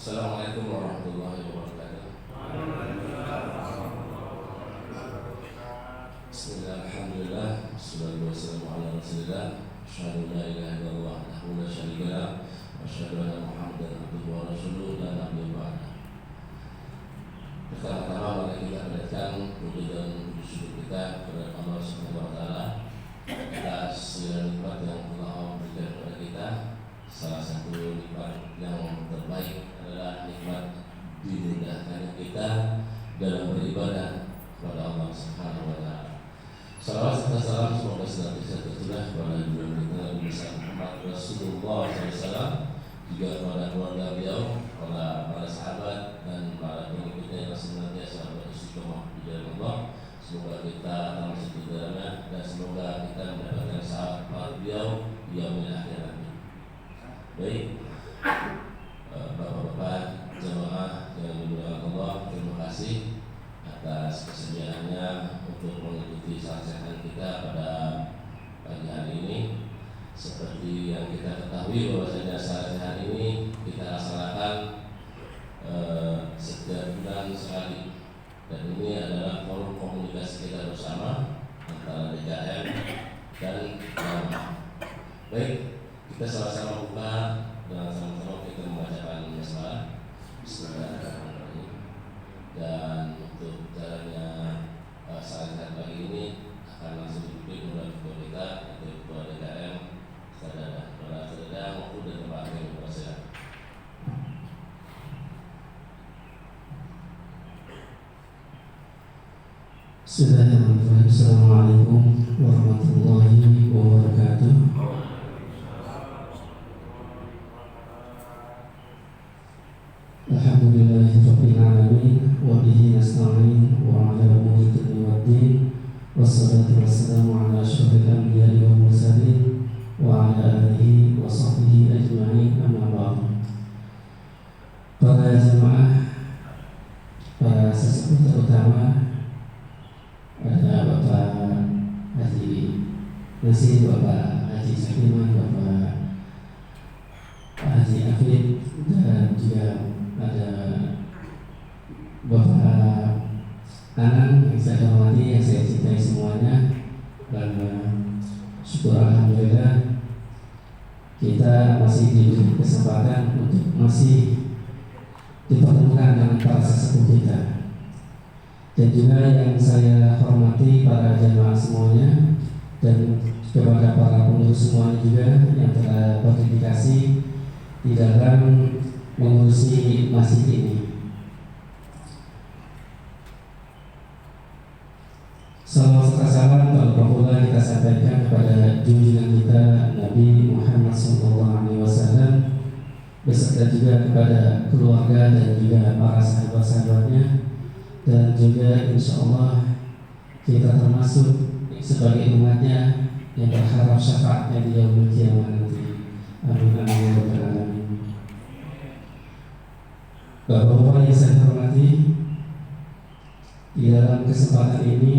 Assalamualaikum warahmatullahi wabarakatuh. Bismillah, alhamdulillah, wassalatu wassalamu ala rasulillah. Asyhadu an la ilaha illallah wahdahu la syarika lah, wa asyhadu anna Muhammadan abduhu wa rasuluhu la nabiyya ba'dah. Pertama-tama mari kita panjatkan puji dan syukur kita kepada Allah Subhanahu wa taala atas segala nikmat yang telah Allah berikan kepada kita. Salah satu nikmat yang terbaik adalah nikmat dimudahkannya kita dalam beribadah kepada Allah Subhanahu wa taala. Salawat serta salam semoga senantiasa tercurah kepada junjungan kita Nabi Muhammad Rasulullah SAW, juga kepada keluarga beliau, para sahabat dan para pengikutnya yang senantiasa beristiqomah di jalan Allah. Semoga kita termasuk di dalamnya dan semoga kita mendapatkan syafaat beliau di yaumil akhir. Baik, Bapak-bapak jamaah yang dimuliakan Allah, terima kasih atas kesediaannya untuk mengikuti sajian kita pada pagi hari ini. Seperti yang kita ketahui bahwasanya sajian ini kita laksanakan setiap bulan sekali, dan ini adalah forum komunikasi kita bersama antara DKM dan ulama. Baik, kita sama-sama buka dan sama-sama kita membacakan masalah Bismillahirrahmanirrahim. Dan untuk caranya saat pagi ini akan langsung dipimpin oleh ketua kita, yaitu ketua DKM Saudara maupun dari Pak Amin Prasetya. Bismillahirrahmanirrahim. Assalamualaikum warahmatullahi wabarakatuh. Alhamdulillahirabbil alamin wa bihi nasta'in wa ala umuri dunya waddin. Wassalatu wassalamu ala asyrofil anbiya'i wal mursalin wa ala alihi wa sahbihi ajma'in, amma ba'd. Para jemaah, para sesepuh terutama, ada Bapak Haji Nasir, Bapak Haji Sakiman, Bapak Haji Afid, dan juga ada Bapak Anang yang saya hormati, yang saya cintai semuanya. Dan syukur alhamdulillah kita masih diberi kesempatan untuk masih dipertemukan dengan para sesepuh kita. Dan juga yang saya hormati para jemaah semuanya dan kepada para pengurus semuanya juga yang telah berdedikasi di dalam mengurusi masjid ini. Salawat serta salam pula kita sampaikan kepada junjungan kita Nabi Muhammad SAW, beserta juga kepada keluarga dan juga para sahabat-sahabatnya, dan juga insya Allah kita termasuk sebagai umatnya yang berharap syafaatnya di yaumil qiyamah nanti. Amin amin ya rabbal alamin. Bapak-bapak yang saya hormati, di dalam kesempatan ini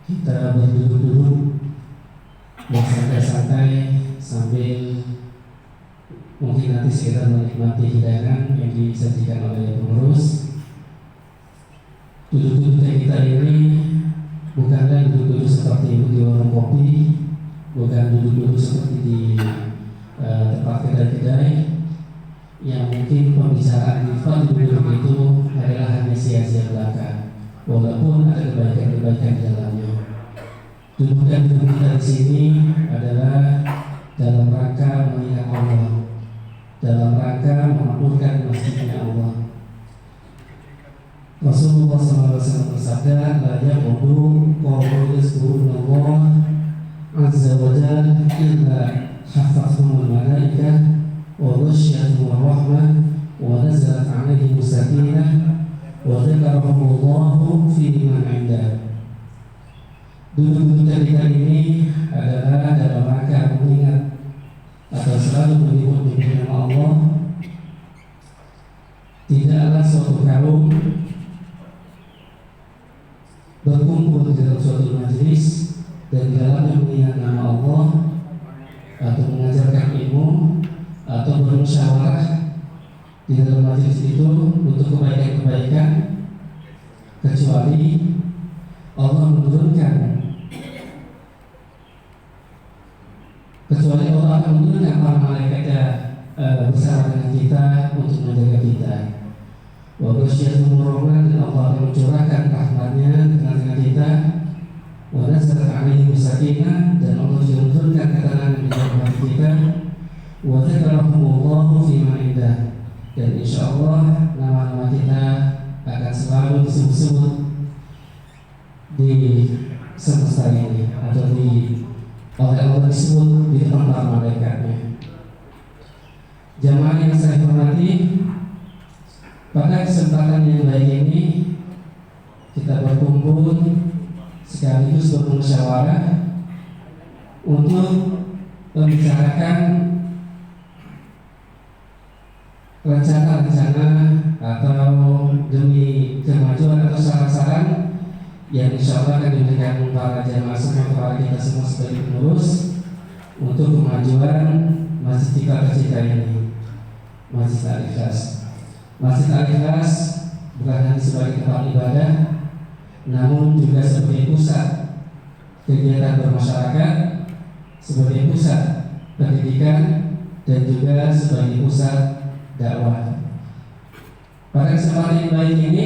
kita berduduk-duduk bersantai-santai sambil mungkin nanti sekitar menikmati hidangan yang disajikan oleh pengurus. Duduk-duduk kita ini bukanlah duduk-duduk seperti di warung kopi, bukan duduk-duduk seperti di tempat kedai-kedai yang mungkin pembicaraan di depan duduk itu adalah hanya sia-sia belaka, walaupun ada kebaikan-kebaikan di dalamnya. Dudukan kita di sini adalah dalam rangka mengingat Allah, dalam rangka memakmurkan masjidnya Allah. Rasulullah SAW bersabda, la yaqudu qawmun yazkuruna Allah azza wa jalla illa hafathumul malaikah wa ghasyiyatuhum rahmah wa nazalat 'alaihim sakinah wa dzakarahumullahu fi man 'indah. Duduk-duduk kita ini adalah dalam rangka mengingat atau selalu menyebut nama Allah. Tidaklah suatu kaum berkumpul di dalam suatu majelis dan di dalamnya mengingat nama Allah atau mengajarkan ilmu atau bermusyawarah di dalam majelis itu untuk kebaikan-kebaikan, kecuali Allah akan menurunkan para malaikatnya bersama dengan kita untuk menjaga kita. Wa basyirhum rahman, dan Allah akan mencurahkan rahmatnya dengan kita. Wa nazzala alaihim sakinah, dan Allah juga menurunkan ketenangan di dalam hati kita. Wa dzakarahumullahu fi man indah, dan insyaallah nama-nama kita akan selalu disebut-sebut di semesta ini, atau oleh Allah disebut di depan para malaikatnya. Jamaah yang saya hormati, pada kesempatan yang baik ini kita berkumpul sekaligus bermusyawarah untuk membicarakan rencana-rencana atau demi kemajuan atau saran-saran yang insya Allah akan diberikan para jamaah semua kepada kita semua sebagai pengurus untuk kemajuan masjid kita tercinta ini, Masjid Al-Ikhlas. Masjid Al-Ikhlas bukan hanya sebagai tempat ibadah, namun juga sebagai pusat kegiatan bermasyarakat, sebagai pusat pendidikan, dan juga sebagai pusat dakwah. Pada kesempatan yang baik ini,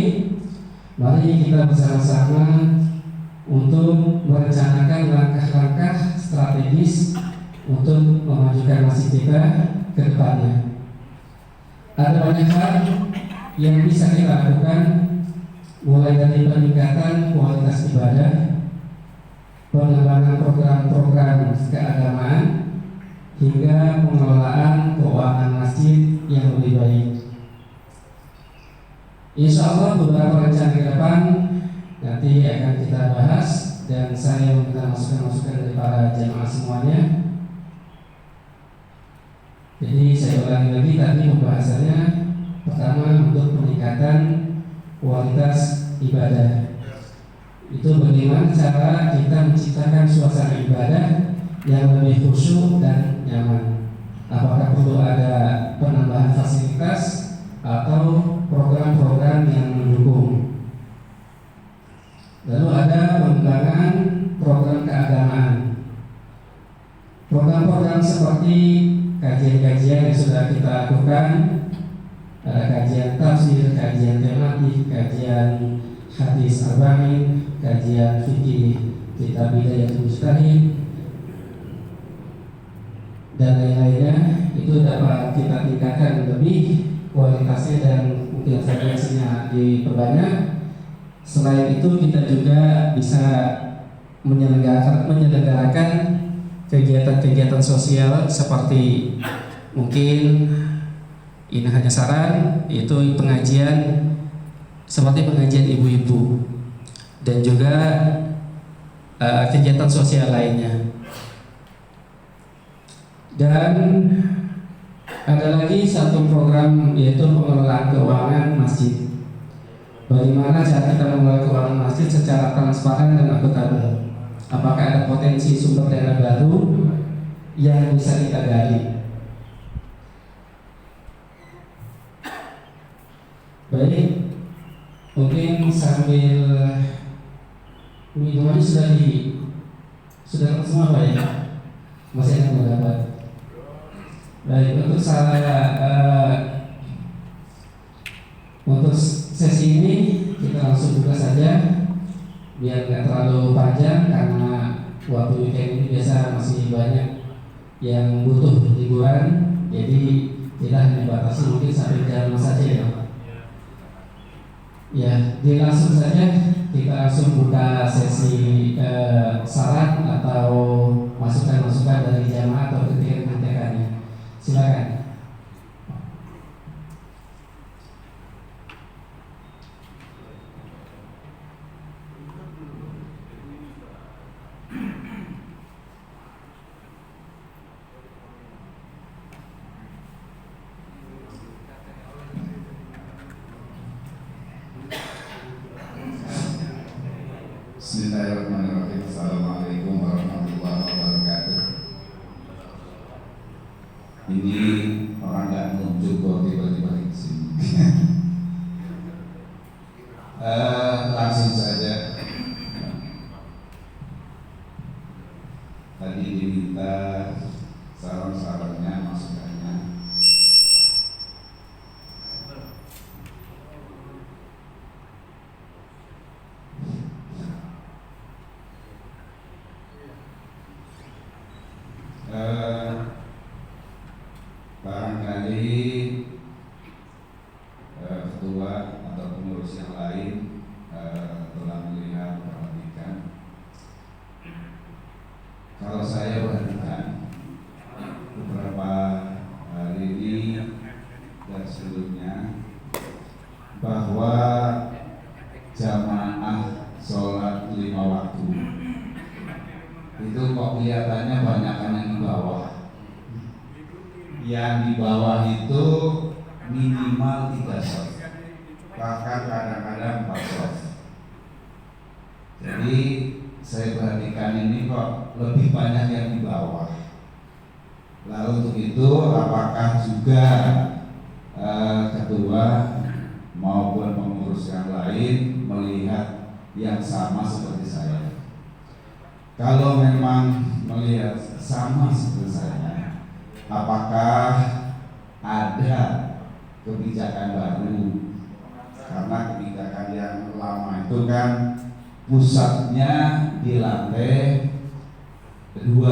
mari kita bersama-sama untuk merencanakan langkah-langkah strategis untuk memajukan masjid kita ke depannya. Ada banyak hal yang bisa kita lakukan, mulai dari peningkatan kualitas ibadah, pengembangan program-program keagamaan, hingga pengelolaan keuangan masjid yang lebih baik. Insya Allah beberapa rencana ke depan nanti akan kita bahas, dan saya meminta masukan-masukan dari para jamaah semuanya. Jadi saya ulangi lagi tadi pembahasannya. Pertama, untuk peningkatan kualitas ibadah, itu bagaimana cara kita menciptakan suasana ibadah yang lebih khusyuk dan nyaman. Apakah perlu ada penambahan fasilitas atau program-program yang mendukung? Lalu ada pengembangan program keagamaan. Program-program seperti kajian-kajian yang sudah kita lakukan, ada kajian tafsir, kajian tematik, kajian hadis arba'in, kajian fikih, kitab Bidayatul Mujtahid, dan lain-lainnya, itu dapat kita tingkatkan lebih kualitasnya dan mungkin frekuensinya diperbanyak. Selain itu, kita juga bisa menyelenggarakan kegiatan-kegiatan sosial seperti, mungkin ini hanya saran, yaitu pengajian seperti pengajian ibu-ibu, dan juga kegiatan sosial lainnya. Dan ada lagi satu program, yaitu pengelolaan keuangan masjid. Bagaimana cara kita mengelola keuangan masjid secara transparan dan akuntabel? Apakah ada potensi sumber dana baru yang bisa kita gali? Baik, mungkin sambil minumannya sudah semua, Pak, ya? Masih ada pendapat. Baik, untuk sesi ini kita langsung buka saja, biar nggak terlalu panjang, karena waktu weekend ini biasa masih banyak yang butuh liburan. Jadi kita hanya batasi mungkin sampai jam saja, ya. Ya, jadi langsung saja kita langsung buka sesi saran atau masukan-masukan dari jamaah atau kritikan-kritikannya. Silakan. Bismillahirrahmanirrahim. Assalamualaikum warahmatullahi wabarakatuh. Ini orang nggak nunjuk kok tiba-tiba di sini. tua atau pengurus yang lain telah melihat perhatikan. Kalau saya perhatikan beberapa hari ini dan sebelumnya bahwa jamaah sholat 5 waktu itu kok kelihatannya banyakan yang di bawah. Yang di bawah itu minimal 3 shot, bahkan kadang-kadang 4 shot. Jadi saya perhatikan ini kok lebih banyak yang di bawah. Lalu untuk itu apakah juga ketua maupun pengurus yang lain melihat yang sama seperti saya? Kalau memang melihat sama seperti saya, apakah ada kebijakan baru? Karena kebijakan yang lama itu kan pusatnya di lantai 2,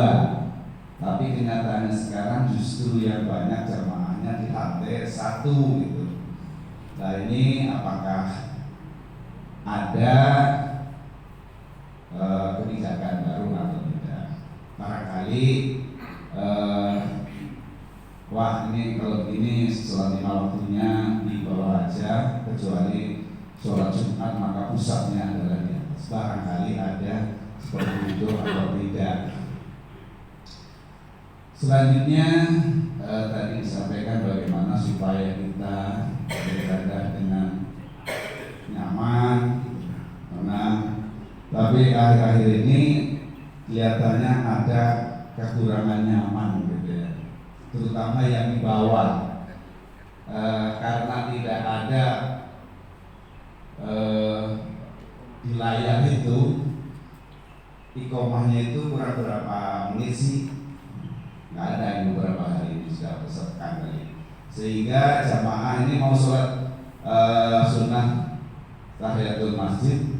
tapi kenyataannya sekarang justru yang banyak jamaahnya di lantai 1 gitu. Nah ini apakah ada kebijakan baru atau tidak? Barangkali wah ini kalau begini sholat 5 waktunya di bawah aja, kecuali sholat Jumat maka pusatnya adalah di atas. Barangkali ada seperti itu atau tidak. Selanjutnya tadi disampaikan bagaimana supaya kita beribadah dengan nyaman, tenang. Tapi akhir-akhir ini kelihatannya ada kekurangan nyaman gitu ya, terutama yang di bawah, karena tidak ada di layar itu iqomahnya itu kurang berapa menit sih, nggak ada yang beberapa hari ini sudah peserkan kali, sehingga jamaah ini mau sholat sunnah tahiyatul masjid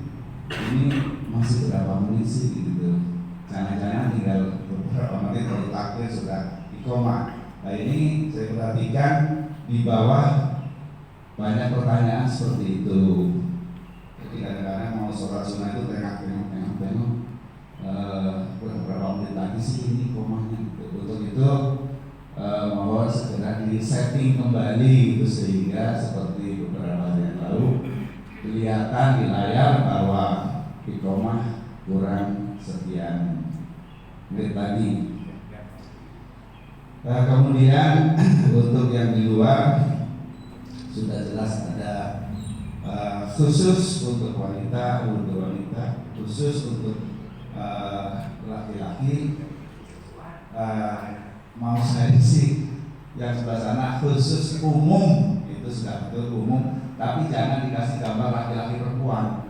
ini masih berapa menit sih gitu. Jangan-jangan tinggal beberapa menit baru takbir sudah iqomah. Nah ini saya perhatikan di bawah banyak pertanyaan seperti itu. Jadi kadang-kadang mau sholat sunnah itu tengok berapa menit lagi sih ini iqomahnya. Untuk itu mohon segera di setting kembali itu, sehingga seperti beberapa hari yang lalu kelihatan di layar bahwa iqomah kurang sekian menit lagi. Kemudian untuk yang di luar sudah jelas ada khusus untuk wanita, khusus untuk laki-laki. Mau saya sih yang sebelah sana khusus umum, itu sudah betul umum, tapi jangan dikasih gambar laki-laki perempuan.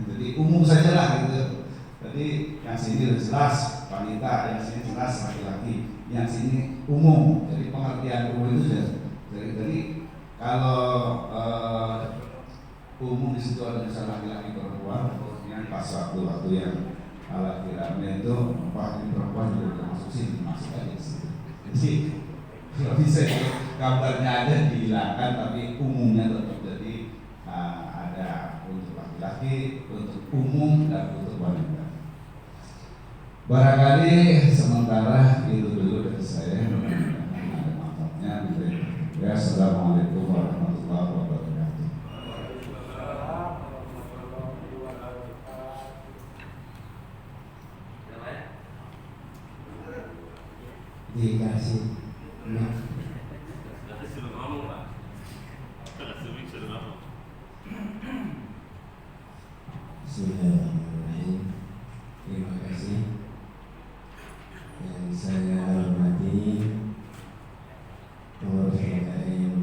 Jadi umum saja lah gitu. Jadi yang sini jelas wanita, yang sini jelas laki-laki, yang sini umum. Jadi pengertian umum itu sudah. Jadi kalau umum di situ ada misalnya laki-laki perempuan, kemudian pas waktu yang ala kiranya itu ini perempuan juga termasuk sini, masuk aja di situ. Jadi kalau bisa gambarnya ada dihilangkan, tapi umumnya tetap. Jadi ada untuk laki-laki, untuk umum, dan untuk wanita. Barangkali sementara itu dulu dari saya. Ada manfaatnya. Ya, assalamualaikum warahmatullahi wabarakatuh. Dikasih Bismillahirrahmanirrahim. Terima kasih. Yang saya hormati pengurus DKM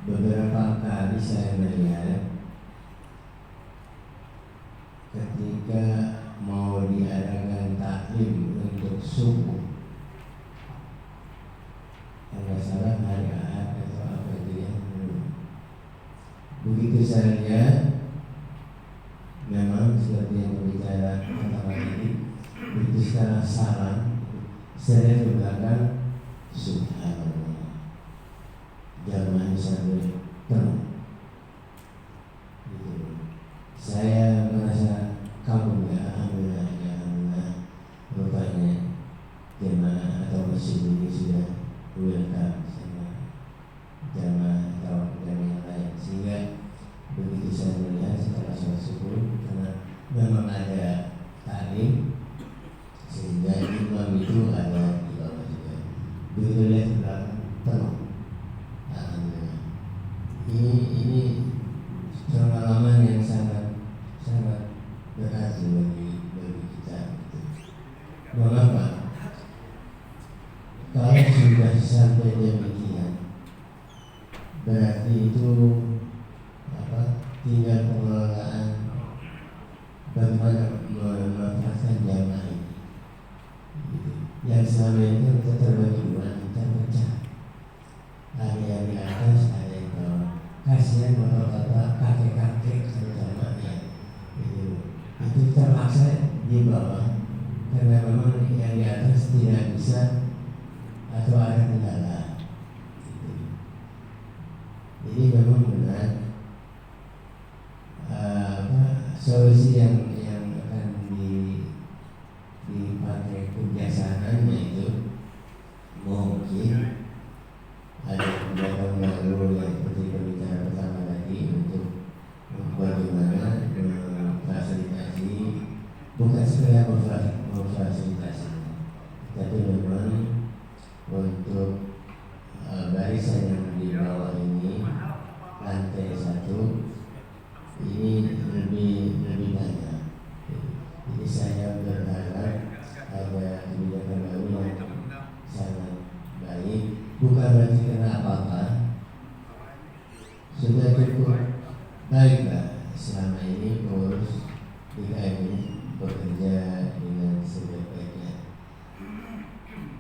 beberapa kali saya melihat ketika mau diadakan taklim untuk subuh, kalau salah hari Ahad atau apa itu ya, begitu saya lihat memang seperti yang berbicara pertama ini, begitu sekarang salam saya di belakang subhanallah, jamaah sampai penuh. Saya merasa kagum ya, alhamdulillah ya Allah, rupanya jemaah atau masjid ini sudah welcome sama jemaah atau jemaah yang lain, sehingga begitu saya melihat setelah sholat subuh, karena memang ada taklim, sehingga imam itu ada di bawah juga. Begitu lihat ke belakang penuh, alhamdulillah. Ini pengalaman yang sangat berarti bagi kita. Mengapa? Kalau sudah sampai demikian, berarti itu tinggal pengelolaan bagaimana memanfaatkan jamaah ini. Yang selama ini kita terbagi dua, kita pecah. Ada yang di atas, ada yang di bawah. Kasihan bapak-bapak, kakek-kakek jamaahnya. Itu terpaksa di bawah karena memang yang di atas tidak bisa atau ada kendala. Jadi memang benar solusi yang akan dipakai kebiasaannya itu mungkin ada kebijakan baru yang seperti pembicaraan pertama tadi untuk bagaimana memfasilitasi, bukan sekedar memfasilitasi, tapi memang untuk barisan yang di bawah ini, lantai 1 ini lebih banyak. Jadi saya berharap ada kebijakan baru yang sangat baik, bukan berarti kena apa-apa, sudah cukup baiklah selama ini pengurus IKM ini bekerja dengan sebaik-baiknya.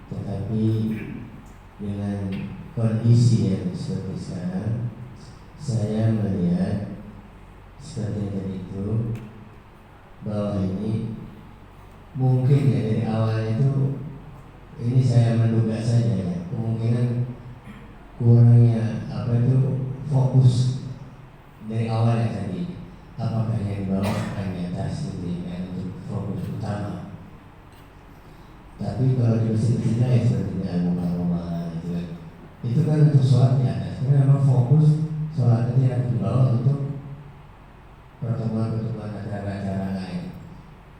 Tetapi dengan kondisi yang seperti sekarang, saya melihat seperti tadi itu, bahwa ini mungkin ya dari awal itu, ini saya menduga saja ya, kemungkinan kurangnya fokus dari awal ya tadi, apakah yang di bawah akan di atas gitu ya, untuk fokus utama. Tapi kalau di masjid kita ya seperti di rumah-rumah gitu kan, itu kan untuk sholat di atas, karena memang fokus sholat itu yang di bawah untuk pertemuan-pertemuan acara-acara lain.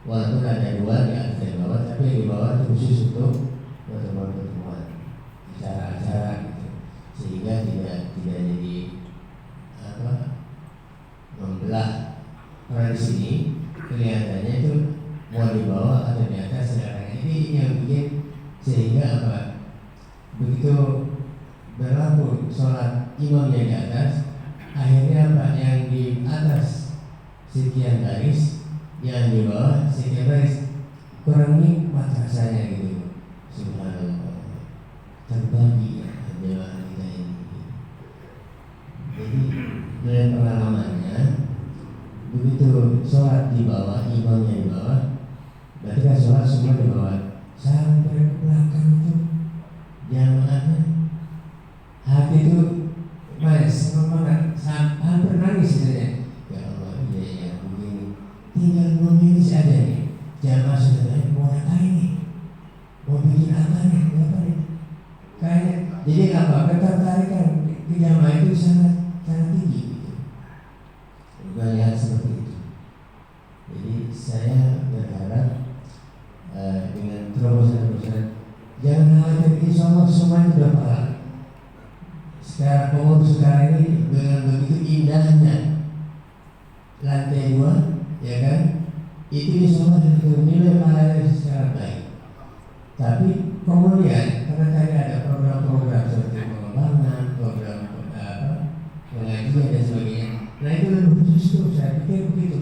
Walaupun ada dua di atas dan bawah, tapi yang di bawah itu khusus untuk pertemuan-pertemuan acara-acara gitu, sehingga tidak jadi membelah. Karena di sini kelihatannya itu mau di bawah atau di atas, sedangkan ini yang bikin sehingga begitu berlaku sholat imam yang di atas, akhirnya yang di atas sekian baris, yang di bawah sekian baris, kurang nikmat rasanya gitu. Subhanallah, terbagi ya jemaah kita ini. Jadi dari pengalamannya, begitu sholat di bawah, imamnya di bawah, berarti kan sholat semua di bawah, sampai ke belakang itu jamaahnya hati itu hampir nangis sebenarnya. Ya Allah, ya begini, tinggal memilih saja nih, jamaah sudah banyak, mau ngapain nih, mau bikin apa nih, kayak jadi ketertarikan ke jamaah itu sangat tinggi gitu. Lihat seperti itu. Jadi saya berharap dengan terobosan jangan khawatir, insya Allah semuanya sudah paham. Sekarang pengurus sekarang ini dengan begitu indahnya lantai 2, ya kan? Itu insya Allah nilai pahalanya secara baik. Tapi kemudian karena tadi ada program-program seperti pengembangan, program juga dan sebagainya. Nah itu lebih justru saya pikir begitu.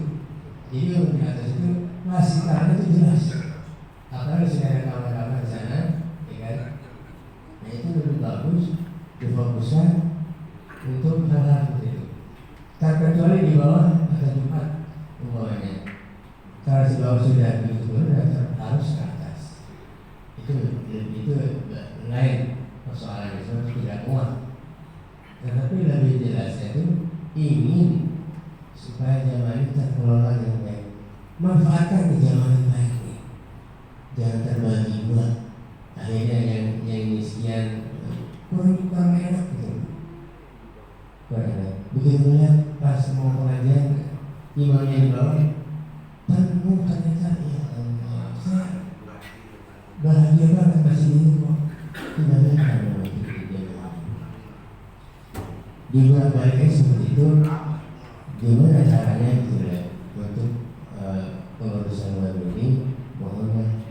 Jadi yang di atas itu masih karena itu jelas. Apalagi sudah ada kawan-kawan di sana, ya kan? Nah itu lebih bagus difokuskan untuk hal-hal seperti itu. Terkecuali di bawah ada Jumat umpamanya. Kalau di bawah sudah begitu harus ke atas. Itu lain persoalan itu tidak muat. Tetapi lebih jelasnya itu ingin supaya jamaah ini terkelola dengan baik. Manfaatkan di jamaah yang baik ini. Jangan terbagi dua. Akhirnya yang miskin kurang enak gitu. Kurang enak. Begitu melihat pas mau pengajian imamnya di bawah penuh ternyata ya Allah, saya bahagia banget masih ini kok. Tidak ada di bulan baliknya seperti itu. Gimana caranya gitu ya untuk pengurusan web ini? Mohonlah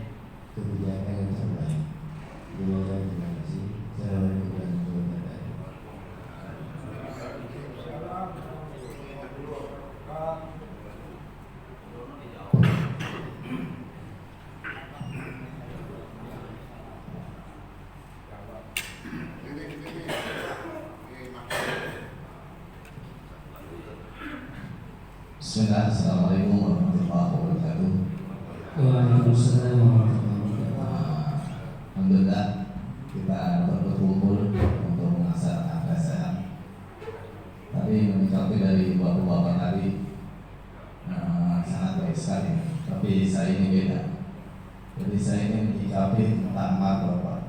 kebijakan yang terbaik. Terima kasih. Assalamualaikum warahmatullahi wabarakatuh. Bismillah, Assalamualaikum warahmatullahi wabarakatuh. Waalaikumsalam warahmatullahi wabarakatuh. Alhamdulillah kita berkumpul untuk melaksanakan kesehat. Tadi menyikapi dari bapak-bapak tadi sangat baik sekali. Tapi saya ini beda. Jadi saya ini menyikapi tentang marbot, Pak.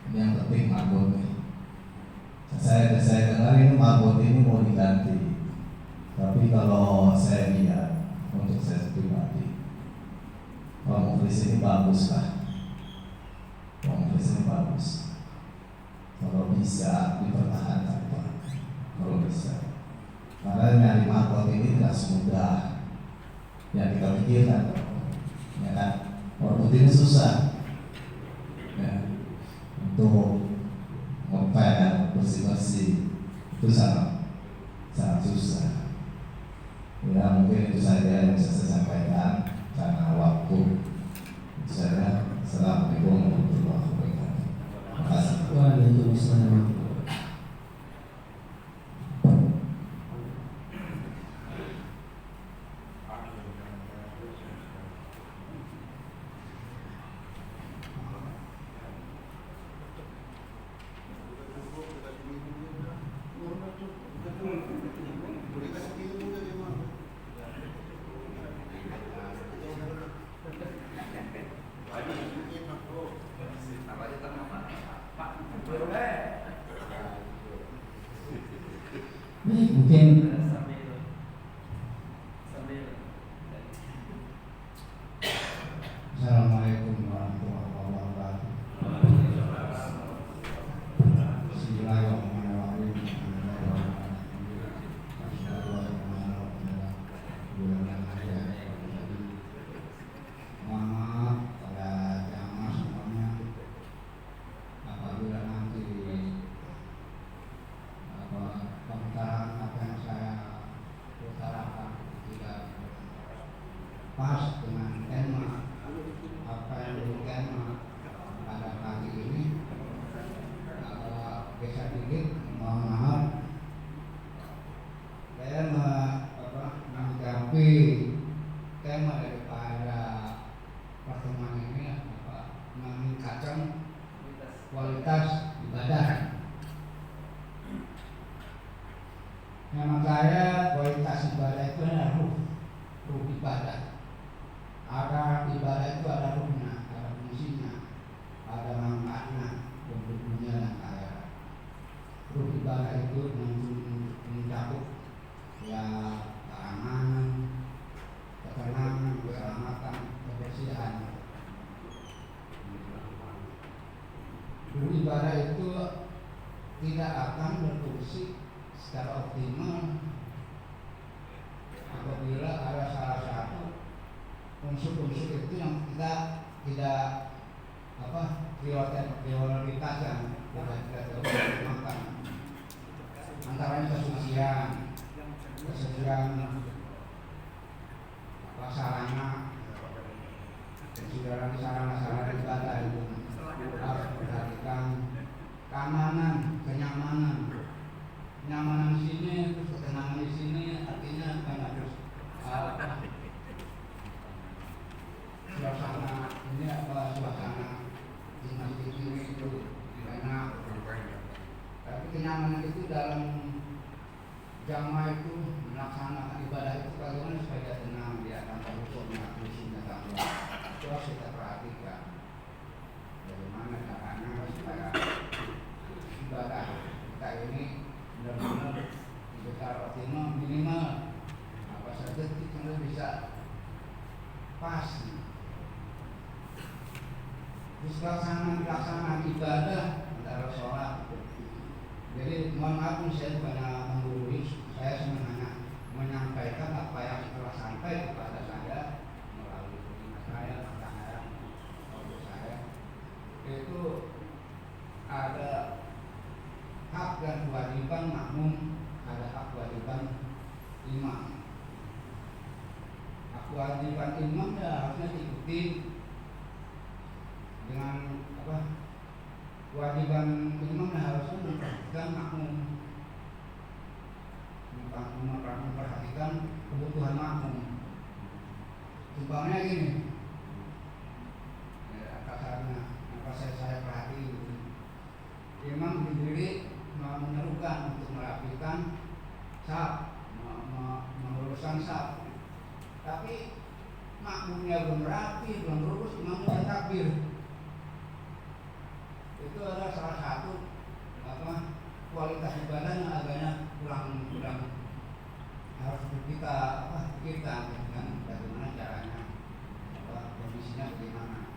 Ini yang penting marbot nih. Saya dengar ini marbot ini mau diganti. Tapi kalau saya lihat untuk saya pribadi, Muflis ini bagus lah. Muflis ini bagus. Kalau bisa dipertahankan, Pak. Kalau bisa. Karena nyari marbot ini tidak semudah yang kita pikirkan, ya kan? Marbot ini susah, ya. Untuk ngepel, bersih-bersih itu sangat susah. Ya mungkin itu saja yang bisa saya sampaikan karena waktu. Saya Assalamualaikum warahmatullahi wabarakatuh. Terima kasih. Waalaikumsalam. Baik, mungkin Assalamualaikum warahmatullahi wabarakatuh. Bismillahirrahmanirrahim. Mohon maaf pada jamaah semuanya apabila nanti pembicaraan apa yang saya utarakan tidak pas dengan tema apa yang menjadi tema pada pagi ini, bisa dikit mohon maaf. Saya menanggapi tema daripada pertemuan ini meningkatkan kualitas ibadah. Memang saya kualitas ibadah itu adalah ruh ibadah. Ada ibadah itu ada ruhnya, ada fungsinya, ada manfaatnya untuk dunia dan akhirat. Ruh ibadah itu mencakup ya keamanan, ketenangan, keselamatan, kebersihan. Ruh ibadah itu tidak akan berfungsi secara optimal apabila ada salah satu unsur-unsur itu yang kita tidak prioritas yang kita terus makan. Antaranya kesucian, kemudian sarana dan juga sarana ibadah itu harus memperhatikan keamanan, kenyamanan di sini, terus ketenangan di sini, artinya kan harus suasana di masjid ini itu enak. Tapi kenyamanan itu dalam jamaah itu melaksanakan ibadah itu bagaimana supaya dia tenang, dia tanpa khusyuknya tanpa itu harus kita perhatikan. Bagaimana caranya supaya ibadah kita ini benar-benar secara optimal, minimal apa saja kita bisa pas. Terus pelaksanaan ibadah antara sholat. Jadi mohon maaf saya bukannya menggurui, saya sebenarnya menyampaikan apa yang telah sampai kepada saya melalui telinga saya, mata saya, audio saya. Itu ada hak dan kewajiban makmum, ada hak kewajiban imam. Hak kewajiban imam ya harusnya diikuti dengan apa? Kewajiban imam harusnya memperhatikan makmum, memperhatikan kebutuhan makmum. Contohnya gini, kasarnya apa saya perhati, imam berdiri menyerukan untuk merapikan saf, meluruskan saf, tapi makmumnya belum rapi, belum lurus, imamnya takbir. Itu adalah salah satu kualitas ibadah yang agaknya kurang harus kita pikirkan dengan bagaimana caranya, kondisinya bagaimana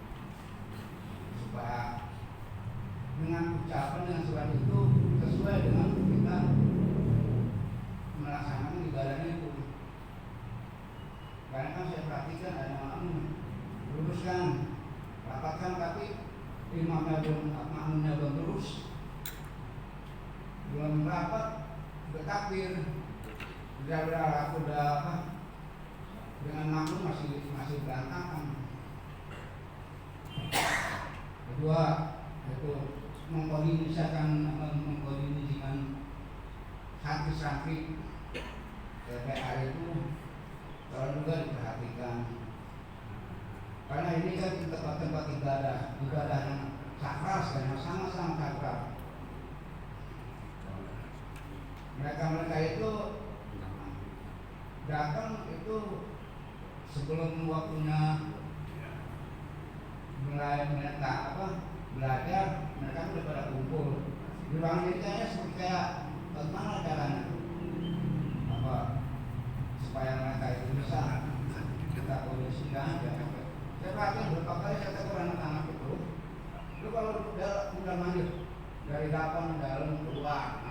supaya dengan ucapan yang surat itu sesuai dengan kita melaksanakan ibadahnya itu. Karena kan saya perhatikan ada makmum luruskan, rapatkan, tapi imamnya makmumnya belum lurus, belum rapat, udah takbir, udah dengan makmum masih berantakan. Kedua itu mengkoordinasikan santri-santri TPA itu kalau juga diperhatikan. Karena ini kan tempat-tempat ibadah yang sakral, yang sangat-sangat sakral. Mereka itu datang itu sebelum waktunya mulai belajar, mereka sudah pada kumpul. Di ruangan ini kayaknya seperti kayak bagaimana caranya supaya mereka itu bisa kita kondisikan. Saya perhatikan beberapa kali saya tegur anak-anak itu, lu kalau udah manjur dari dalam keluar,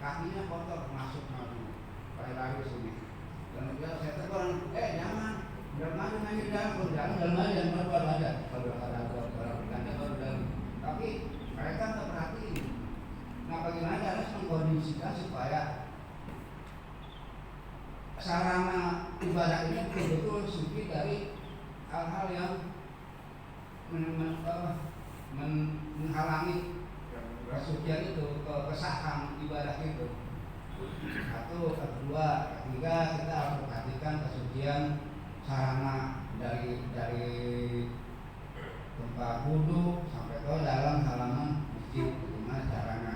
kakinya kotor masuk lari sini. Dan dia saya tegur, jangan, udah manjur dalam aja, keluar aja. Kalau ada berganti baru dalam. Tapi mereka nggak perhatiin. Nah, bagaimana harus mengkondisikan supaya sarana ibadah ini betul-betul suci dari hal-hal yang menghalangi kesucian itu, kesahan ibadah itu. Satu, kedua, ketiga, kita harus perhatikan kesucian sarana dari tempat duduk sampai ke dalam halaman masjid. Bagaimana caranya?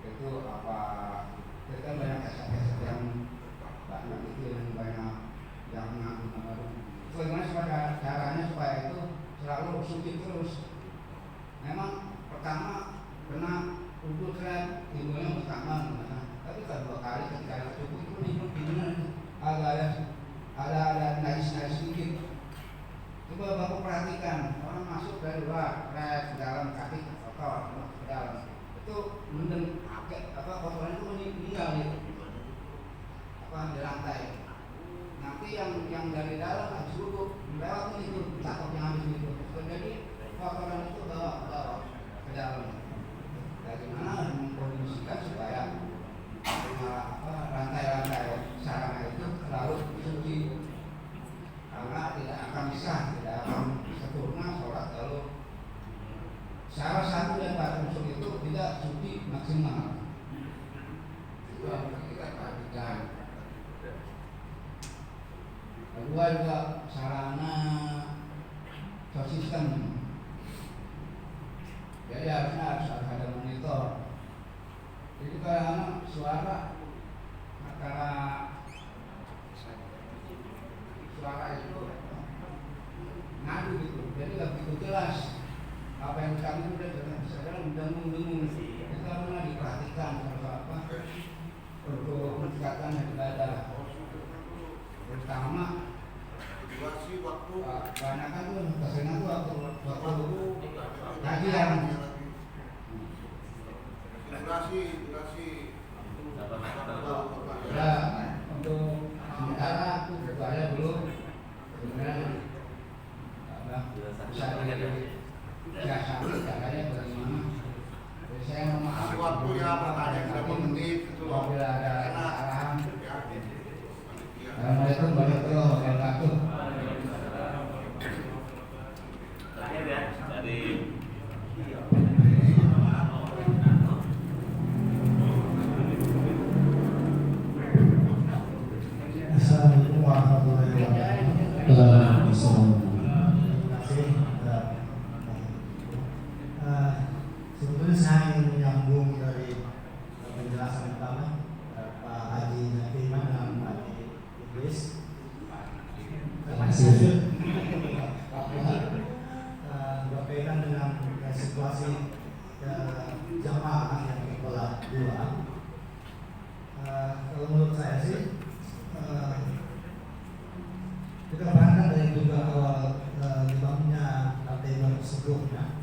Itu kita banyak kesan yang banyak itu yang banyak yang mengaku. Bagaimana caranya supaya itu selalu suci terus? Memang pertama kena uduk kan, timbulnya pertama, tapi kedua kali ketika cukup itu hidupnya ada najis sedikit. Coba bapak perhatikan, orang masuk dari luar, ke dalam kaki kotor, ke dalam itu mendem kotoran itu meninggal di lantai. Nanti yang dari dalam habis duduk lewat itu takutnya habis itu. Jadi kotoran itu bawa ke dalam. Bagaimana mengkondisikan supaya rantai kedua juga sarana sound system. Jadi harus ada monitor. Jadi kalau suara antara suara itu ngadu gitu, jadi nggak begitu jelas apa yang kami udah sekarang dengung-dengung. Kita pernah diperhatikan kalau apa untuk meningkatkan ibadah, terutama waktu kebanyakan tuh kesana tuh waktu kajian. Ya, untuk sementara aku saya belum sebenarnya bisa disiasati caranya bagaimana. Jadi saya memahami waktu ya pertanyaan berapa menit itu apabila ada arahan. Assalamualaikum warahmatullahi wabarakatuh. Terakhir ya dari Assalamualaikum warahmatullahi wabarakatuh. Sebetulnya saya ingin menyambung dari penjelasan pertama Pak Haji Nafiman dan Pak Haji Idris. Berkaitan dengan situasi jamaah yang terbelah dua. Kalau menurut saya sih kita berangkat dari juga awal dibangunnya lantai 2 sebelumnya.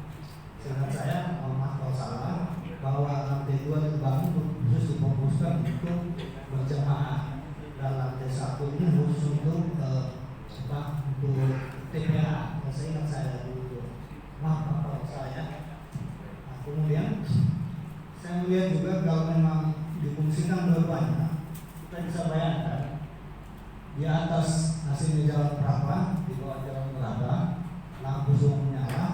Seingat saya, maaf kalau salah, bahwa lantai 2 dibangun khusus difokuskan untuk berjamaah, dan lantai 1 ini khusus untuk untuk TPA. Seingat saya dulu, maaf kalau saya. Nah, kemudian saya melihat juga kalau memang difungsikan dua-duanya, kita bisa bayangkan di atas hasilnya jalan berapa, di bawah jalan berapa, lampu semua menyala,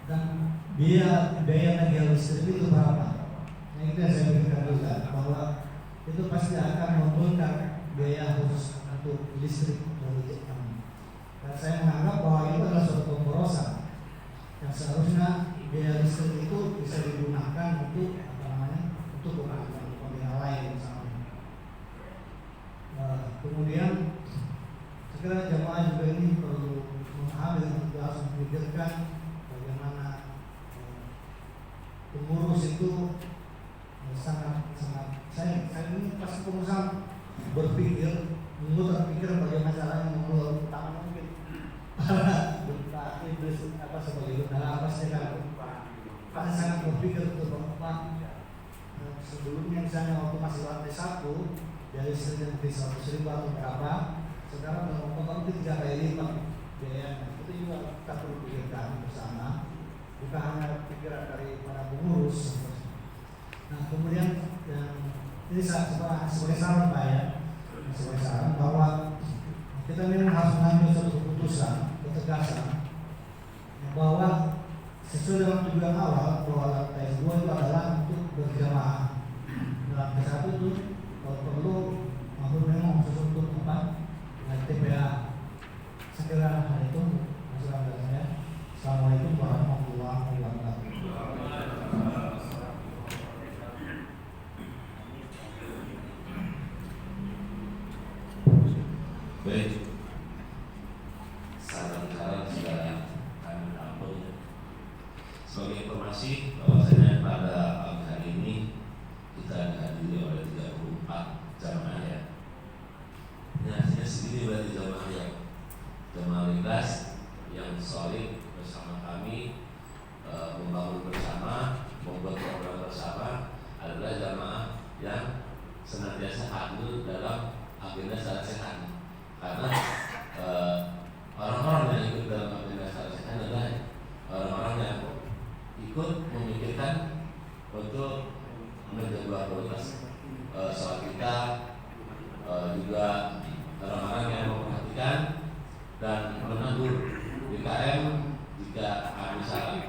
dan biaya energi listrik itu berapa. Nah, itu yang saya pikirkan juga, bahwa itu pasti akan membengkak biaya khusus untuk listrik dari kami. Dan saya menganggap bahwa itu adalah suatu pemborosan yang seharusnya biaya listrik itu bisa digunakan untuk untuk kepentingan lain misalnya. Kemudian segera jamaah juga ini perlu memahami dan juga harus memikirkan bagaimana pengurus itu sangat saya ini pasti pengusaha berpikir memutar pikir bagaimana caranya mengelola utama mungkin Pak Idris sebagai dalam pasti kan sangat berpikir untuk apa sebelumnya misalnya waktu masih lantai 1 dari 1.000 atau berapa, sekarang dalam total itu 3 kali lipat biayanya. Itu juga kita perlu pikirkan bersama, bukan hanya pikiran dari para pengurus. Nah, kemudian yang ini sebagai saran Pak ya, sebagai saran bahwa kita memang harus mengambil suatu keputusan, ketegasan bahwa sesuai dengan tujuan awal bahwa lantai 2 itu adalah untuk berjamaah. Lantai 1 itu kalau perlu maupun memang khusus untuk tempat TPA. Segera hal itu masukan dari saya. Assalamualaikum warahmatullahi wabarakatuh. baik, saran-saran sudah kami tampung. Sebagai informasi bahwasanya pada pagi hari ini kita dihadiri oleh 34 jamaah ya. Ini hasilnya segini berarti jamaah lintas yang solid bersama kami, membangun bersama, membuat program bersama, adalah jamaah yang senantiasa hadir dalam agenda secara sehat. Karena orang-orang yang ikut dalam agenda secara sehat adalah orang-orang yang ikut memikirkan untuk menjaga kualitas sholat kita, juga orang-orang yang memperhatikan dan menegur BKM jika bisa.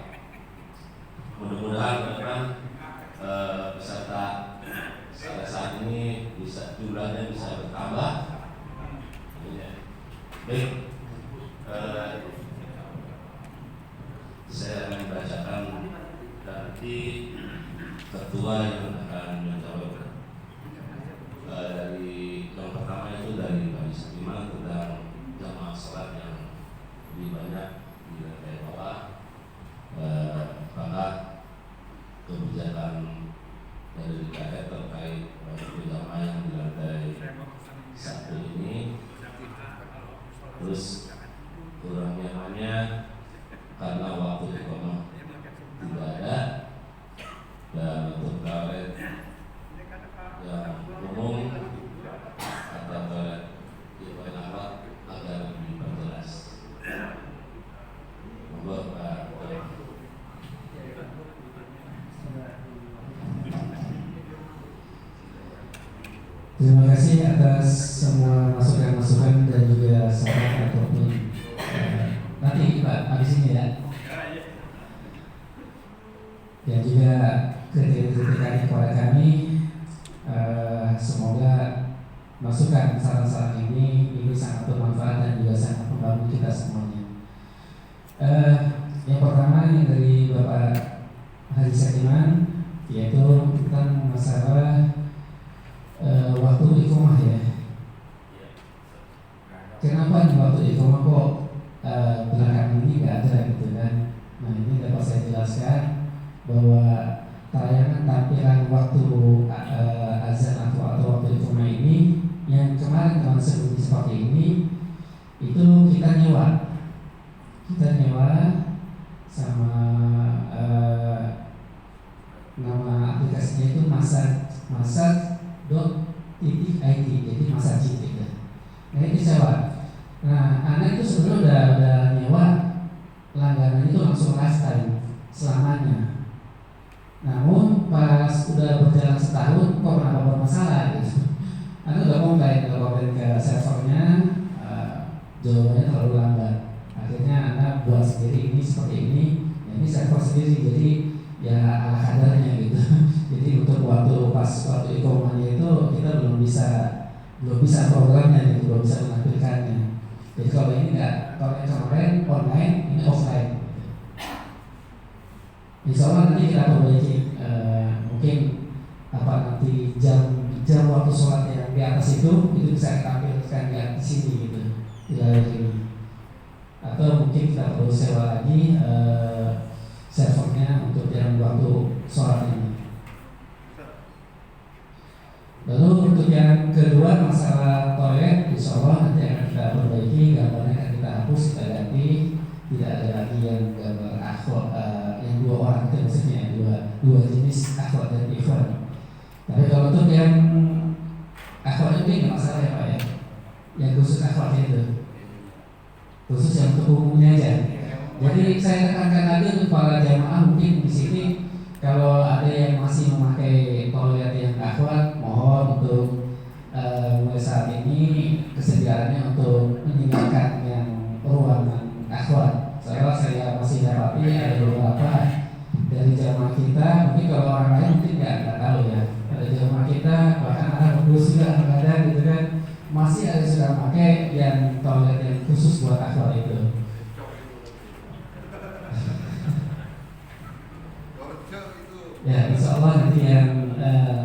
Mudah-mudahan ke depan peserta pada saat ini bisa jumlahnya bisa bertambah. Baik, saya akan bacakan nanti ketua yang akan menjawab. Dari yang pertama itu dari Pak Ismail tentang jamaah salat yang lebih banyak di lantai bawah. Apakah kebijakan dari DKR terkait jamaah yang di lantai satu ini, terus kurang nyamannya karena waktu iqamah tidak ada, dan untuk toilet yang umum atau toilet yang awal agar lebih perjelas. Monggo Pak. Terima kasih atas semua masukan-masukan dan juga saran ataupun nanti Pak habis ini ya. Dan juga kritik-kritikan kepada kami, semoga masukan saran-saran ini sangat bermanfaat dan juga sangat membantu kita semuanya. Yang pertama yang dari Bapak Haji Sakiman, yaitu tentang masalah waktu iqamah ya. Kenapa di waktu iqamah kok belakangan ini nggak ada gitu kan? Nah ini dapat saya jelaskan bahwa tayangan tampilan waktu azan atau waktu iqamah ini yang kemarin teman seperti ini itu kita nyewa sama nama aplikasinya itu masad.id, jadi masajid gitu. Nah itu sewa. Nah anak itu sebenarnya udah nyewa langganan itu langsung lifetime selamanya. Namun pas udah berjalan setahun kok kenapa bermasalah gitu. Anak udah komplain ke servernya, jawabannya terlalu lambat. Akhirnya anak buat sendiri ini seperti ini, ya ini server sendiri jadi ya ala kadarnya gitu. Jadi untuk waktu iqamahnya itu kita belum bisa programnya gitu, belum bisa menampilkannya. Jadi kalau ini enggak, kalau yang kemarin online, ini offline. Insya Allah nanti kita perbaiki, mungkin nanti jam waktu sholat yang di atas itu bisa ditampilkan di sini gitu, di layar ini. Atau mungkin kita perlu sewa lagi servernya untuk jam waktu sholat ini. Lalu untuk yang kedua masalah toilet, insya Allah nanti akan kita perbaiki, gambarnya akan kita hapus, kita ganti, tidak ada lagi yang gambar akhwat, yang dua orang itu maksudnya dua jenis akhwat dan ikhwan. Tapi kalau untuk yang akhwat itu nggak masalah ya Pak ya, yang khusus akhwat itu, khusus yang untuk umumnya aja. Jadi saya tekankan lagi untuk para jamaah mungkin di sini. Kalau ada yang masih memakai toilet yang akhwat, mohon untuk mulai saat ini kesediaannya untuk meninggalkan yang ruangan akhwat. Soalnya saya masih dapati ada beberapa dari jamaah kita, mungkin kalau orang lain mungkin nggak tahu ya. Ada jamaah kita bahkan ada berdua juga ada gitu kan, masih ada sudah memakai yang toilet yang khusus buat akhwat itu. Ya, insya Allah nanti yang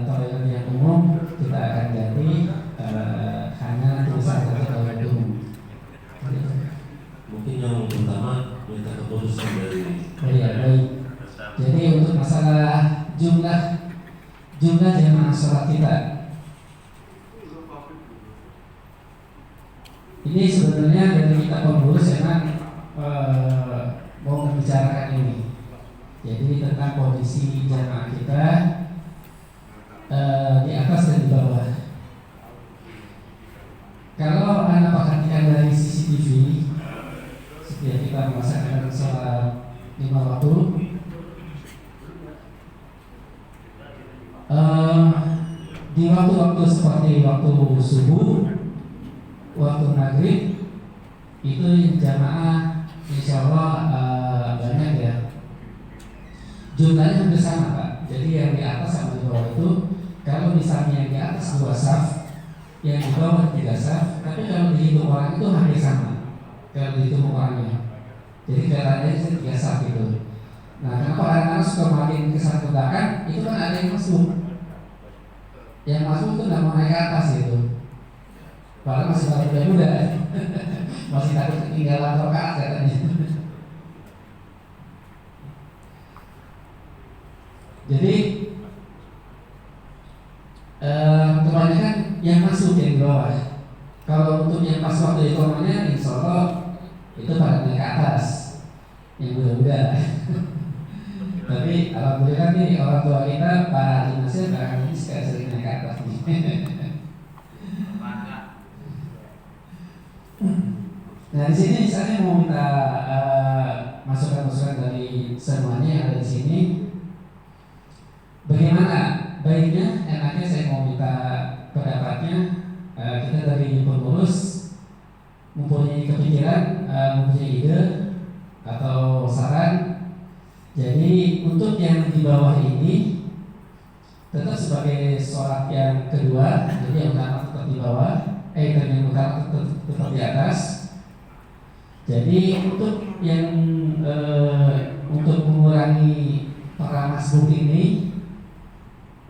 toilet yang umum kita akan ganti, hanya nanti bisa ada toilet umum. Mungkin yang pertama minta keputusan dari. Oh iya, baik. Jadi untuk masalah jumlah jamaah sholat kita, ini sebenarnya dari kita pengurus memang mau membicarakan ini. Jadi tentang kondisi jamaah kita di atas dan di bawah. Kalau Anda perhatikan dari CCTV, setiap kita melaksanakan sholat 5 waktu, di waktu-waktu seperti waktu subuh, waktu maghrib, itu jamaah insya Allah banyak ya. Jumlahnya hampir sama Pak. Jadi yang di atas sama di bawah itu, kalau misalnya yang di atas 2 saf, yang di bawah 3 saf, tapi kalau dihitung orang itu hampir sama kalau dihitung orangnya. Jadi kelihatannya itu 3 saf gitu. Nah, kenapa orang-orang suka makin ke sana ke belakang? Itu kan ada yang masuk. Yang masuk itu nggak mau naik ke atas gitu. Padahal masih muda-muda, masih takut ketinggalan rokaat katanya. Jadi kebanyakan yang masuk yang di bawah. Kalau untuk yang pas waktu iqamahnya, insya Allah itu pada naik ke atas, yang muda-muda. Tapi alhamdulillah nih orang tua kita Pak Dinasir barang ini sering naik ke atas nih. Nah di sini saya mau minta masukan-masukan dari semuanya yang ada di sini. Bagaimana baiknya, enaknya saya mau minta pendapatnya. Kita dari pengurus mempunyai kepikiran, mempunyai ide atau saran. Jadi untuk yang di bawah ini tetap sebagai sholat yang kedua, jadi yang utama tetap di bawah, yang utama tetap di atas. Jadi untuk yang untuk mengurangi para masbuk ini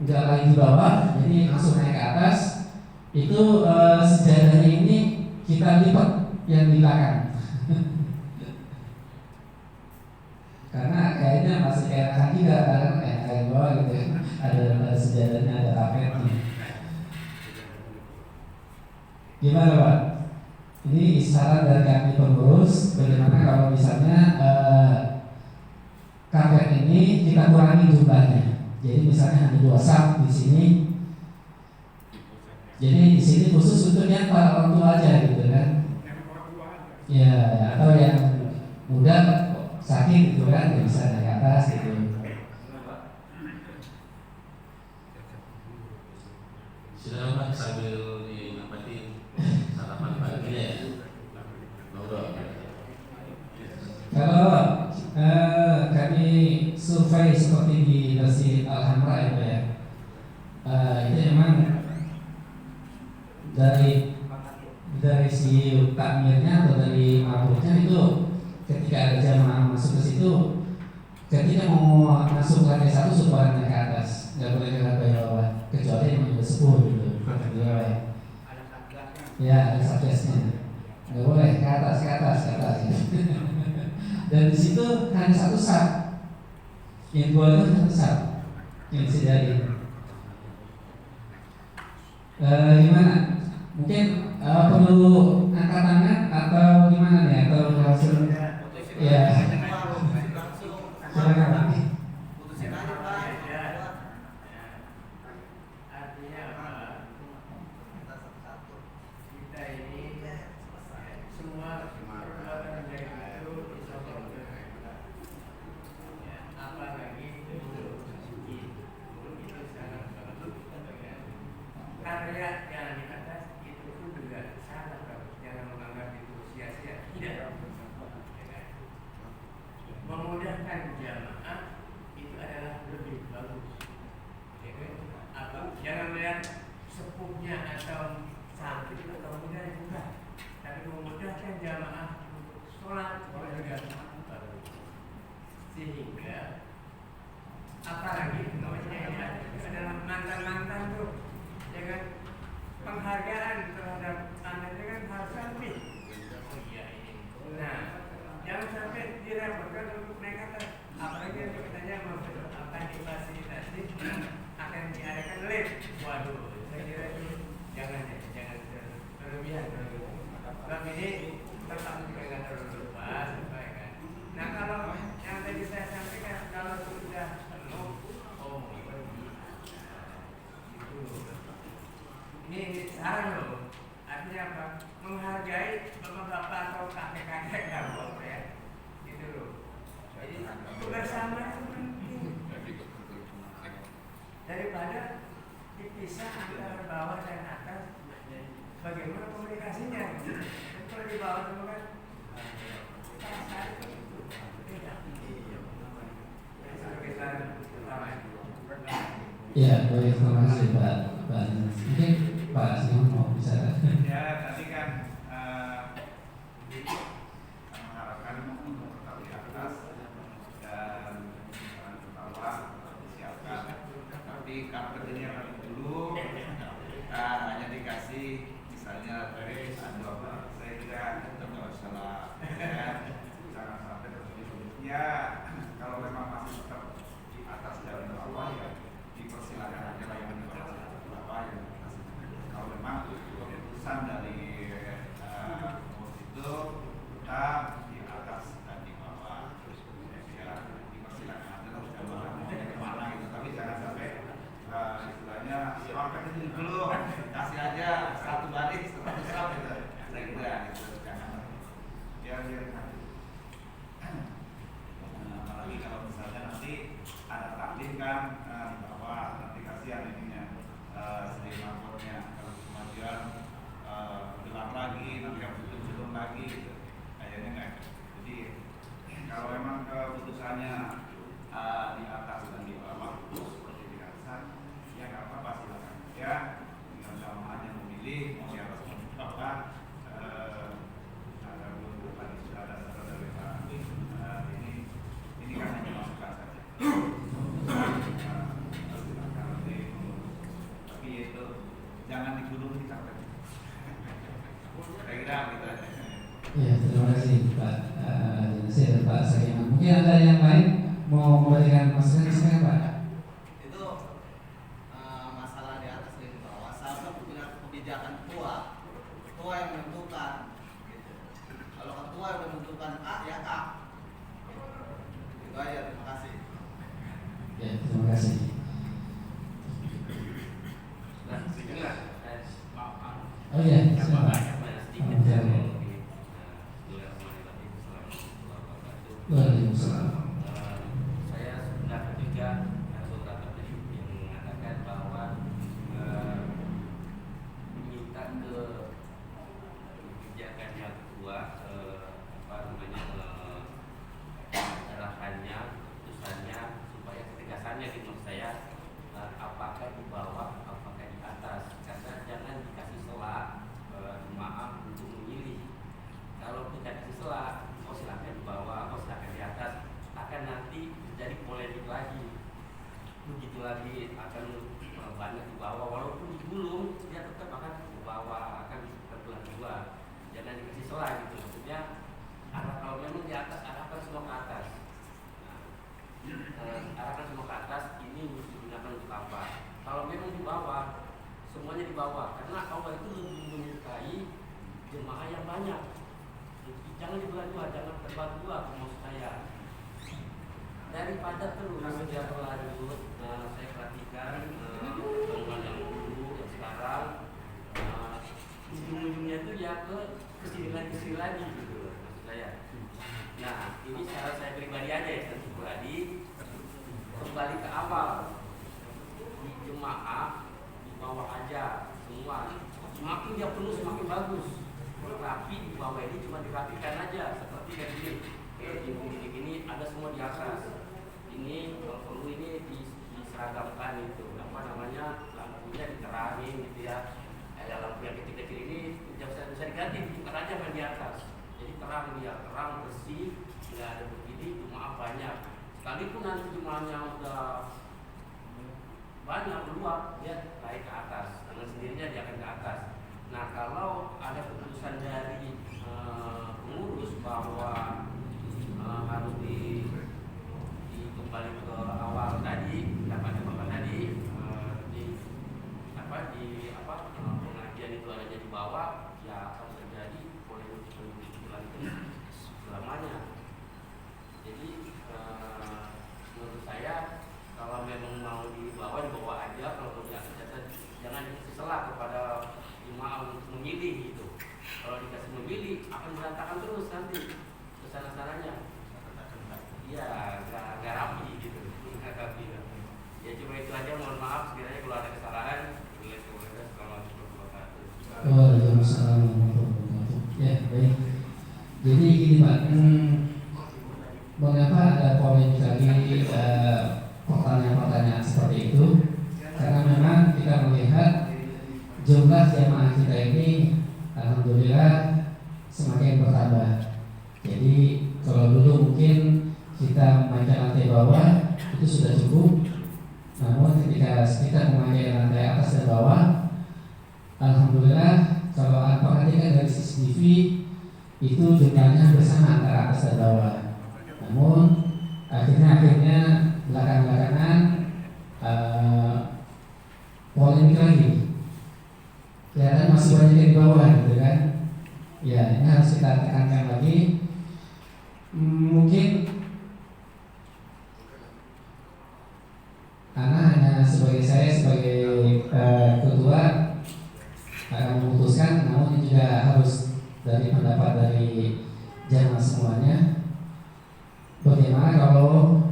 nggak lagi di bawah, jadi langsung naik ke atas. Itu sejadahnya ini kita lipat yang di belakang. Karena kayaknya masih enakan juga kan kayak bawah gitu ya. Ada sejadahnya, ada kapetnya. Gimana Pak? Ini saran dari kami pengurus. Bagaimana kalau misalnya kapet ini kita kurangi jumlahnya. Jadi misalnya hanya 2 saf di sini. Jadi di sini khusus untuk yang para orang tua aja gitu kan. Ya, atau yang muda sakit gitu kan, nggak bisa naik atas gitu. Silakan Pak, sambil dinikmati sarapan pagi ya. Ngobrol. Kalau kami survei seperti di Masjid Al-Hamra ya Pak ya, itu memang dari si takmirnya atau dari mabuknya itu ketika ada jamaah masuk ke situ, ketika mau masuk lantai 1 supaya naik ke atas, nggak boleh ke lantai bawah, kecuali yang udah sepuh gitu, di bawah ya. Ya, ada satgasnya, nggak boleh ke atas gitu. Dan di situ hanya 1 saf, yang 2 itu 1 saf yang disediain. Gimana? Mungkin perlu angkat tangan atau gimana nih? Atau langsung ya? Silakan Pak. Artinya apa? Kita ini semua perbuatan baik itu insya Allah berkaitan. Apalagi itu sangat bagus. Karya yang di atas itu pun juga sangat bagus. Jangan menganggap itu sia-sia. Tidak. Memudahkan jamaah itu adalah lebih bagus. Jangan melihat sepuhnya atau sakit atau muda juga, tapi memudahkan jamaah sholat itu juga sangat bagus. Sehingga apalagi namanya ini adalah mantan-mantan tuh, jangan penghargaan terhadap anak dengan harus lebih. Oh iya ini. Nah, jangan sampai direpotkan untuk naik atas. Apalagi yang katanya akan difasilitasi akan diadakan lift. Waduh, saya kira itu jangan berlebihan. Sebab ini tetap juga nggak terlalu luas, kan? Nah kalau yang tadi saya sampaikan kalau sudah penuh, oh itu ini saran loh. Artinya apa? Menghargai bapak-bapak atau kakek-kakek kamu ya, gitu loh. Jadi bersama itu penting daripada dipisah antara bawah dan atas. Bagaimana komunikasinya? Kalau di bawah itu kan perasaan itu beda. Sebagai saran utama. Ya, baik, terima kasih Pak. Mungkin Pak Simon mau Jadi mau siapa apa ada bukan sudah ada satu dari Pak ini kan hanya masukan saja. Tapi itu jangan digunung dicapai. Kira-kira gitu aja. Ya, terima kasih Pak Nasir dan Pak Sakiman. Mungkin ada yang lain mau memberikan masukan, silakan Pak. Itu masalah di atas dan di bawah. Salah satu kebijakan ketua yang menentukan. Gitu. Kalau ketua yang menentukan A ya A. Itu aja. Terima kasih. Ya, terima kasih. Oh iya, silakan. Waalaikumsalam. Saya sebenarnya juga beberapa tadi yang mengatakan bahwa meminta ke kebijakan yang kedua arahannya, keputusannya supaya ketegasannya di menurut saya apakah di bawah, apakah di atas, karena jangan dikasih celah jemaah untuk memilih. Kalau kita kasih celah, oh silakan di bawah, oh silakan di atas, akan nanti terjadi polemik lagi. Begitu lagi akan banyak di bawah, walaupun digulung dia tetap akan ke bawah, akan terbelah dua. Jangan dikasih celah gitu, maksudnya kalau memang di atas arahkan semua ke atas. Arahkan semua ke atas, ini mesti digunakan untuk apa? Kalau memang di bawah, semuanya di bawah, karena Allah itu lebih menyukai jemaah yang banyak. Jangan dibelah dua, jangan terbagi dua, maksud saya. Daripada terus dia berlanjut, saya perhatikan pertemuan yang dulu, yang sekarang, ujung-ujungnya itu ya kesini lagi gitu, maksud saya. Nah, ini cara saya pribadi aja ya, tentu pribadi kembali ke awal. Di jemaah di bawah aja semua, semakin dia penuh semakin bagus. Tapi di bawah ini cuma dirapikan aja seperti kayak gini. Ini ada semua di atas. Ini kalau perlu ini diseragamkan itu apa namanya, lampunya diterangin gitu ya. Ada lampu yang kecil-kecil ini bisa diganti, bukan aja yang di atas. Jadi terang dia, terang bersih, nggak ada begini, jemaah banyak. Sekalipun nanti jemaahnya udah banyak meluap, dia naik ke atas. Dengan sendirinya dia akan ke atas. Nah, kalau ada keputusan dari pengurus bahwa harus kembali ke awal tadi, pendapatnya Bapak tadi pengajian itu adanya di bawah, ya akan terjadi polemik selamanya. Jadi menurut saya kalau memang mau di bawah aja, kalau mau di atas jangan diselah kepada jemaah untuk memilih gitu. Kalau dikasih memilih akan berantakan terus nanti kesana-sananya. Iya, nggak rapi gitu, nggak rapi. Ya cuma itu aja. Mohon maaf sekiranya kalau ada kesalahan. Waalaikumsalam warahmatullahi wabarakatuh. Ya, baik. Jadi gini Pak, mengapa ada polemik lagi pertanyaan-pertanyaan seperti itu? Karena memang kita melihat jumlah jamaah kita ini alhamdulillah semakin bertambah. Jadi kalau dulu mungkin kita memainkan lantai bawah itu sudah cukup, namun ketika kita memainkan lantai atas dan bawah, alhamdulillah kalau Anda perhatikan dari CCTV itu jumlahnya bersama antara atas dan bawah. Namun akhirnya belakangan polemik lagi. Kelihatan masih banyak yang di bawah gitu kan. Ya, ini harus kita tekankan lagi. Mungkin karena hanya saya sebagai ketua akan memutuskan, namun ini juga harus dari pendapat dari jamaah semuanya. Bagaimana kalau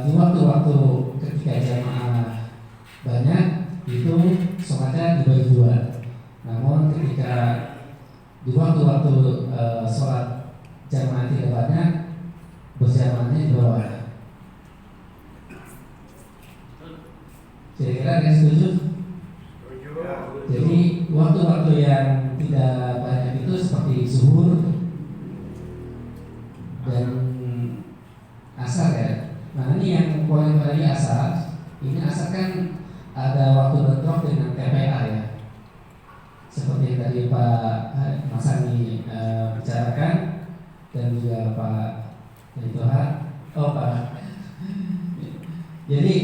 di waktu-waktu ketika jamaah banyak itu sholatnya dibagi dua. Namun ketika di waktu-waktu sholat jamaah tidak banyak, berjamaahnya di bawah. Kira-kira ada yang setuju? Jadi waktu-waktu yang tidak banyak itu seperti zuhur dan asar ya. Nah ini yang poin tadi asar. Ini asar kan ada waktu bentrok dengan TPA ya. Seperti yang tadi Pak Mas Ani bicarakan dan juga Pak Pak. Jadi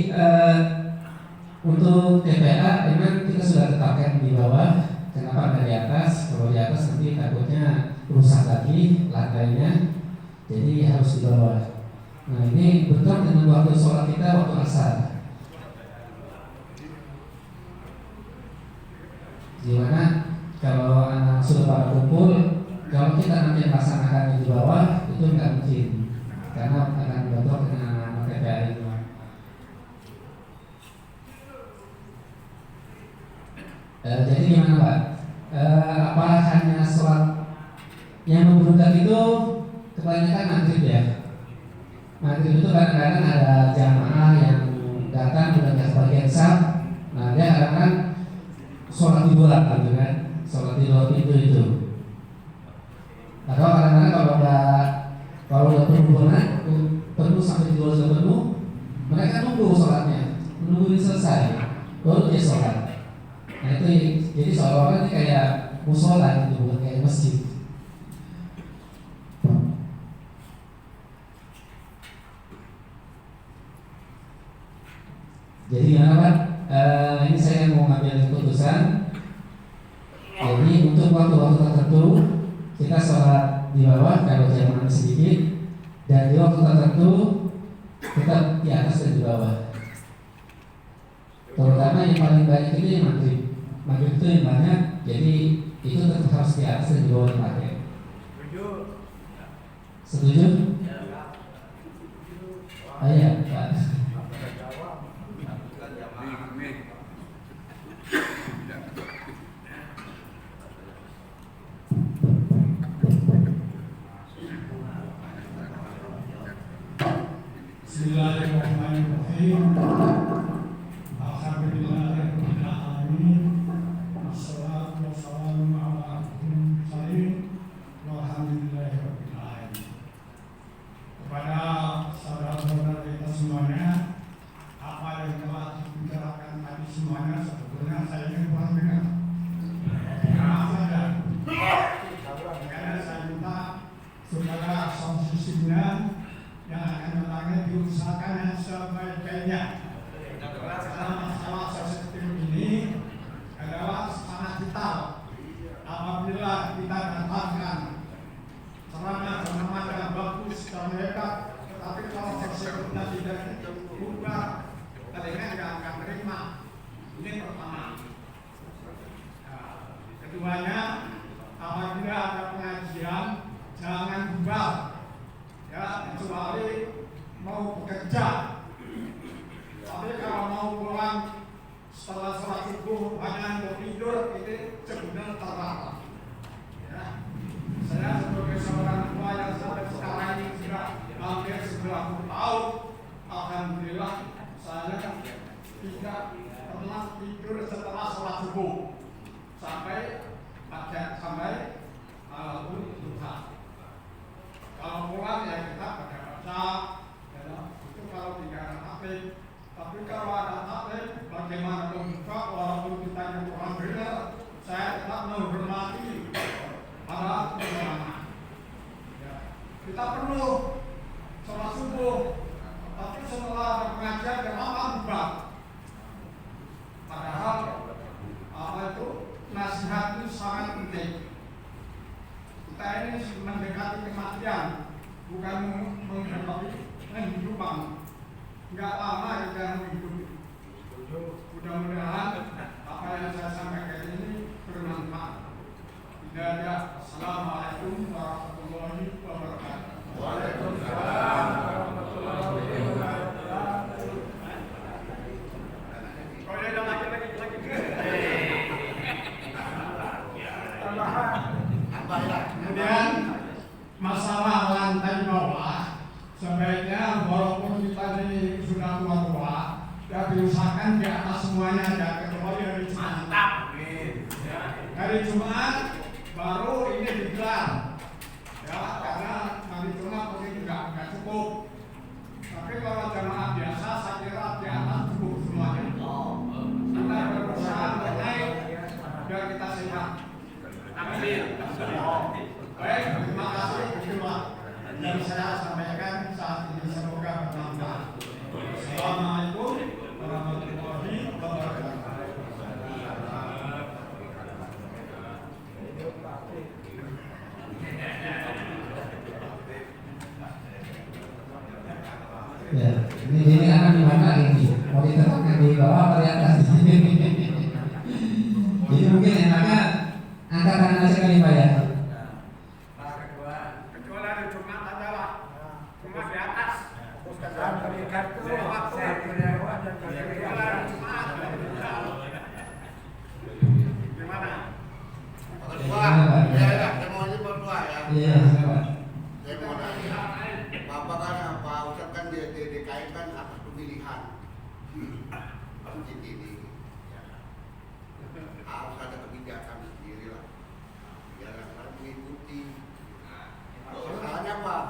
untuk TPA memang kita sudah tetapkan di bawah. Kenapa dari atas? Kalau di atas nanti takutnya rusak lagi lantainya. Jadi harus di bawah. Nah ini bentrok dengan waktu sholat kita waktu asar. Gimana kalau anak sudah pada kumpul, kalau kita nanti melaksanakan di bawah itu nggak mungkin karena akan bentrok dengan anak TPA ini. Jadi gimana Pak? Apa hanya sholat yang membeludak itu kebanyakan maghrib ya? Maghrib itu kadang-kadang ada jamaah yang datang udah nggak sebagian sah. Nah dia kadang-kadang sholat di luar gitu kan, sholat di luar pintu itu. Atau kadang-kadang kalau udah penuh sampai di luar penuh, mereka nunggu sholatnya, nunggu selesai, baru dia sholat. Nah itu jadi seolah-olah ini kayak musola gitu, bukan kayak masjid. Jadi gimana Pak? Ini saya mau ngambil keputusan. Jadi untuk waktu-waktu tertentu kita sholat di bawah kalau jamaah sedikit, dan di waktu tertentu kita di atas dan di bawah. Terutama yang paling banyak itu yang maghrib. Maghrib itu yang banyak, jadi itu tetap harus di atas dan di bawah dipakai. Setuju? Iya Pak. Bismillahirrahmanirrahim. Alhamdulillahirabbil alamin. Wassalatu wassalamu ala asyrofil mursalin. Walhamdulillahirabbil alamin. Kepada saudara-saudara kita semuanya, apa yang telah dibicarakan tadi semuanya sebetulnya saya ingin menyampaikan. Maaf saja. Makanya saya minta saudara Samsuddin yang akan datangnya diusahakan yang sebaik-baiknya. Karena masalah seperti ini adalah sangat vital. Apabila kita datangkan sarana prasarana yang bagus dan hebat, tetapi kalau sesekutnya tidak diubah, telinga tidak akan terima. Ini pertama. Keduanya, apabila ada pengajian, jangan bubar. Ya, kecuali mau bekerja. Tapi kalau mau pulang setelah sholat subuh hanya untuk tidur, itu sebenarnya terlarang. Ya. Saya sebagai seorang tua yang sampai sekarang ini sudah hampir 90 tahun, alhamdulillah saya tidak pernah tidur setelah sholat subuh sampai duha. Kalau pulang ya kita baca, itu kalau tidak ada taklim. Tapi kalau ada taklim, bagaimana membuka walaupun kita yang kurang benar, saya tetap menghormati para ulama. Ya. Kita perlu sholat subuh, tapi setelah ada pengajian kenapa bubar? Padahal nasihat itu sangat penting. Kita ini mendekati kematian, bukan mendekati kehidupan. Enggak lama kita hidup. Mudah-mudahan apa yang saya sampaikan ini bermanfaat. Tidak ada. Assalamualaikum warahmatullahi wabarakatuh. Waalaikumsalam warahmatullahi wabarakatuh. Kalau ada lagi. Kemudian masalah lantai bawah, sebaiknya walaupun kita ini sudah tua-tua, ya diusahakan di atas semuanya aja, kecuali dari mantap. hari Jumat baru ini digelar, ya karena hari Jumat mungkin nggak cukup. Tapi kalau jamaah biasa saya kira di atas cukup semuanya. Kita berusaha untuk naik biar kita sehat. Amin. Baik, terima kasih. Yang saya sampaikan saat ini semoga bermanfaat. Assalamualaikum warahmatullahi wabarakatuh. Ya, ini akan gimana ini? Mau ditetapkan di bawah atau di atas? Jadi mungkin enaknya angkat tangan aja kali Pak ya. Kecuali hari Jumat adalah Jumat di atas. Gimana? Berdua, ya, saya mau ini berdua ya. Iya, Pak. Saya mau nanya, Bapak kan Pak Ustadz kan dikaitkan atas pemilihan masjid ini. Harus ada kebijakan sendiri lah. Biar orang mengikuti. Soalnya Pak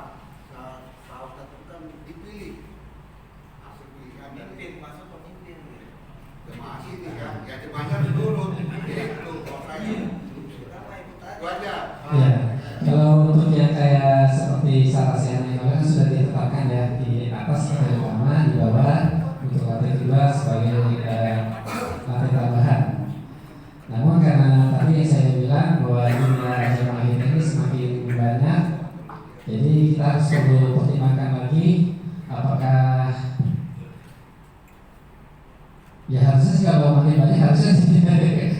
Ustadz itu kan dipilih hasil pilihan dari masuk pemimpin. Jemaah ini kan, ya jemaahnya dulu. Itu kalau saya itu aja. Ya, kalau untuk yang kayak seperti salah saya kan sudah ditetapkan ya di atas lantai utama, di bawah untuk lantai kedua sebagai lantai tambahan. Namun karena tadi yang saya bilang bahwa jumlah jemaah ini semakin banyak, jadi kita harus perlu pertimbangkan lagi apakah ya harusnya sih kalau makin banyak harusnya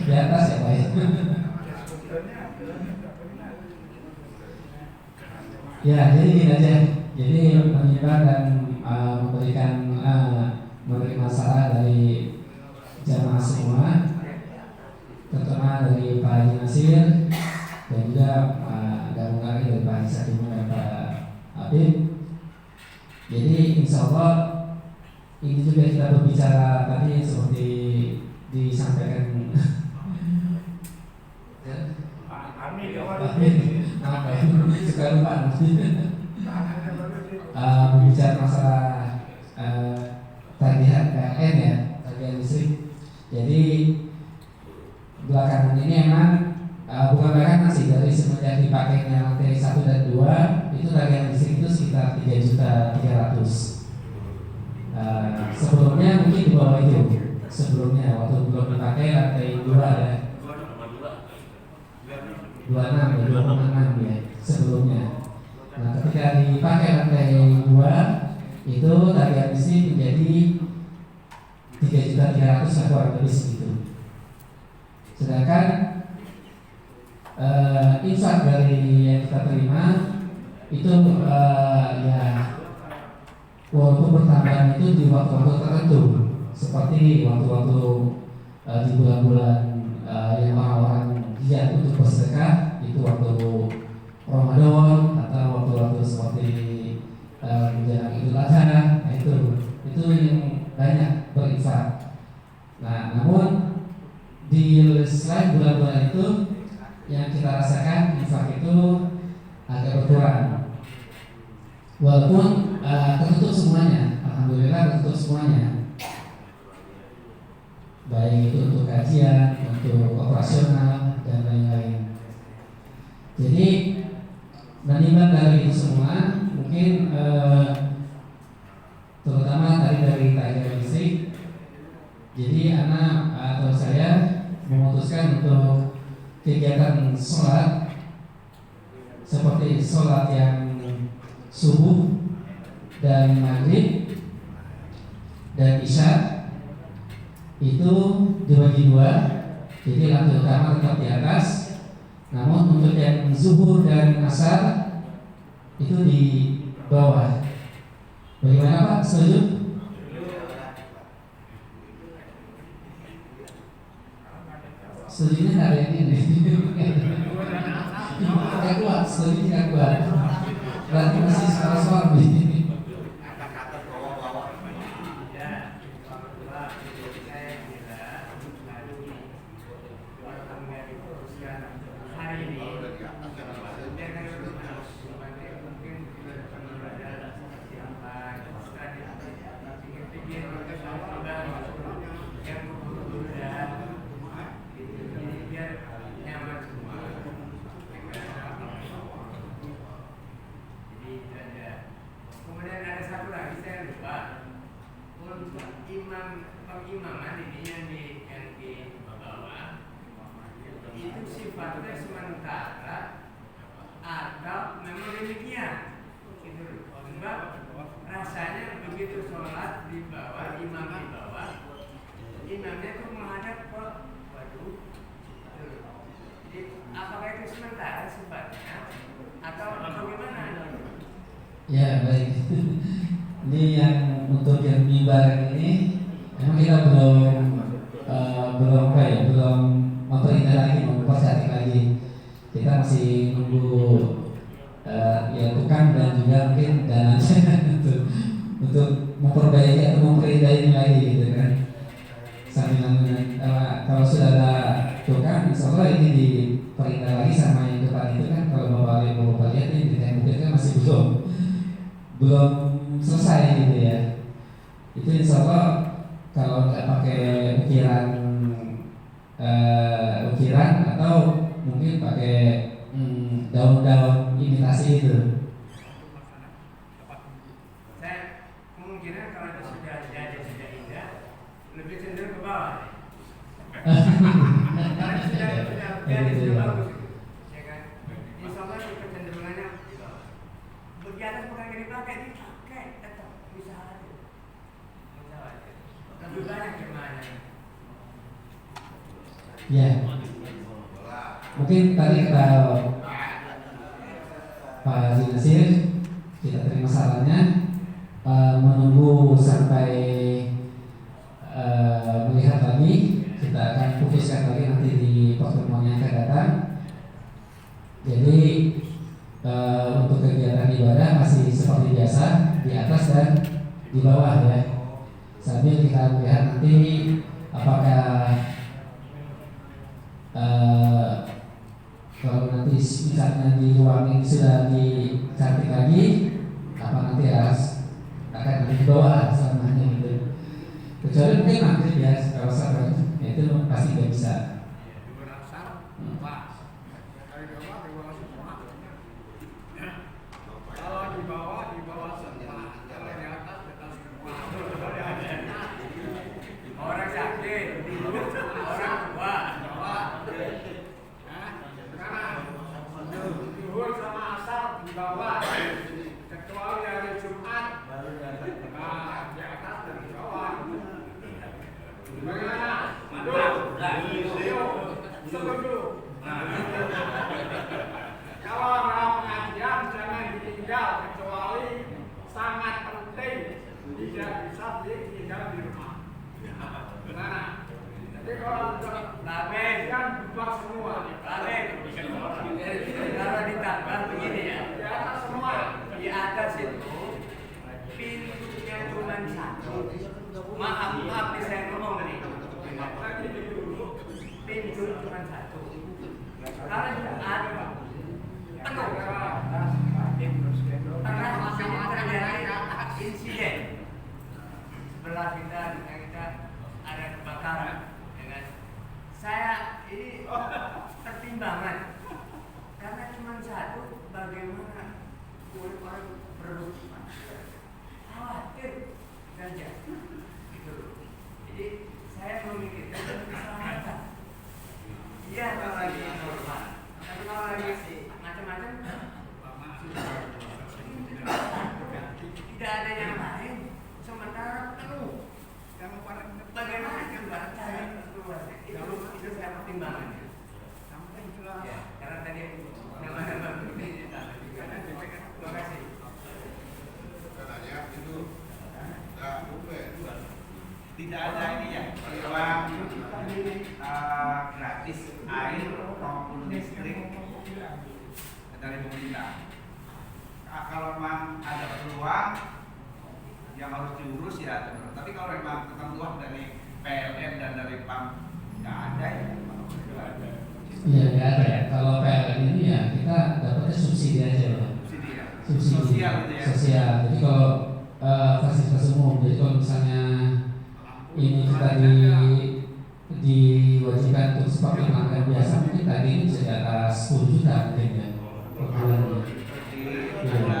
di atas ya Pak. Ya, jadi gini aja. Jadi menyebar dan memberikan menerima saran dari jamaah semua, terutama dari Pak Haji Nasir dan juga gabung lagi dari Pak Haji Sakimu dan Pak Habib. Jadi insya Allah ini juga kita berbicara tadi seperti disampaikan apa ya? Suka lupa berbicara masalah tagihan PLN ya, tagihan listrik. Jadi belakangan ini emang bukan belakangan sih, dari semenjak dipakainya lantai 1 dan 2 itu tagihan listrik itu sekitar 3.300.000. Sebelumnya mungkin di bawah itu. Sebelumnya waktu belum dipakai lantai 2 ya. 26 ya sebelumnya. Nah, ketika dipakai lantai 2 itu tagihan listrik menjadi 3.300.000 kurang lebih segitu. Sedangkan infak dari yang kita terima itu ya walaupun bertambahan itu di waktu-waktu tertentu, seperti waktu-waktu di bulan-bulan yang orang-orang giat untuk bersedekah, itu waktu Ramadan atau waktu-waktu seperti menjelang Idul Adha. Nah, itu yang banyak berinfak. Nah, namun di selain bulan-bulan itu yang kita rasakan infak itu agak berkurang. Walaupun tertutup semuanya, alhamdulillah tertutup semuanya. Baik itu untuk kajian, untuk operasional dan lain-lain. Jadi menimbang dari itu semua, mungkin terutama tadi dari tagihan listrik. Jadi anak atau saya memutuskan untuk kegiatan sholat seperti sholat yang subuh dan maghrib dan isya itu dibagi 2. Jadi lantai utama tetap di atas, namun untuk yang zuhur dan asar itu di bawah. Bagaimana Pak? Setuju? Setujunya nggak ada yang ini. Tidak kuat, setuju tidak kuat. Berarti masih soal-soal begini. sifatnya sementara atau memang demikian. Gitu. Sebab rasanya begitu sholat di bawah, imam di bawah, imamnya itu menghadap ke waduh. Jadi apakah itu sementara sifatnya atau bagaimana? Ya baik. Ini yang untuk yang mimbar ini memang kita belum memperindah lagi, mempersiapkan lagi. Kita masih nunggu ya tukang dan juga mungkin dananya untuk memperbaiki atau memperindah ini lagi gitu kan. Sambil kalau sudah ada tukang, insya Allah ini diperindah lagi sama yang depan itu kan. Kalau bapak lihat ini di tembok kan masih belum selesai gitu ya. Itu insya Allah kalau nggak pakai ukiran atau mungkin pakai daun-daun imitasi itu. Saya kemungkinan kalau itu sudah jadi sudah indah, lebih cenderung ke bawah. Karena sudah bagus, ya kan? Insya Allah itu kecenderungannya di bawah. Di atas bukan dipakai tetap bisa aja. Lebih banyak gimana? Ya, mungkin tadi kata Pak Haji Nasir, kita terima sarannya, menunggu sampai melihat lagi, kita akan putuskan lagi nanti di pertemuan yang akan datang. Jadi untuk kegiatan ibadah masih seperti biasa di atas dan di bawah ya. Sambil kita melihat nanti apakah kalau nanti misalnya di ruang ini sudah dicantik lagi, apa nanti akan di bawah samanya gitu. Kecuali mungkin nanti ya kalau sabar itu pasti nggak bisa. Kalau di bawah semua. Kalau di atas semua. Orang sakit, orang tua, Zuhur sama asar di bawah, kecuali hari Jumat. Nah, di atas dan di bawah. Bagaimana? Setuju. Kalau orang pengajian jangan ditinggal kecuali sangat penting, tidak bisa ditinggal di rumah. Gimana? Jadi kalau kan bubar semua. kalau ditambah begini ya, Di atas semua. di atas itu pintunya cuma satu. Maaf nih saya ngomong nih. Pintu cuma satu. Kalau ada penuh. Pernah terjadi insiden sebelah kita ada kebakaran. Saya ini pertimbangan karena cuma satu, bagaimana orang produksi khawatir saja gitu. Jadi saya memikirkan keselamatan. Iya kalau lagi normal, tapi kalau lagi macam-macam tidak ada yang lain, sementara penuh. Bagaimana coba cari keluarnya? Itu saya pertimbangan. Ya, karena tadi nama-nama ini terima kasih. Katanya itu tidak ada ini ya, gratis air maupun listrik dari pemerintah. Kalau memang ada peluang yang harus diurus ya, tapi kalau memang ketentuan dari PLN dan dari PAM nggak ada ya. Iya nggak ada ya. Kalau PLN ini ya kita dapatnya subsidi aja ya. Subsidi Sosial gitu ya. Sosial. Jadi kalau fasilitas umum, jadi kalau misalnya ini kita diwajibkan untuk seperti pelanggan biasa, mungkin tadi ini bisa di atas 10 juta mungkin ya per bulannya. Iya.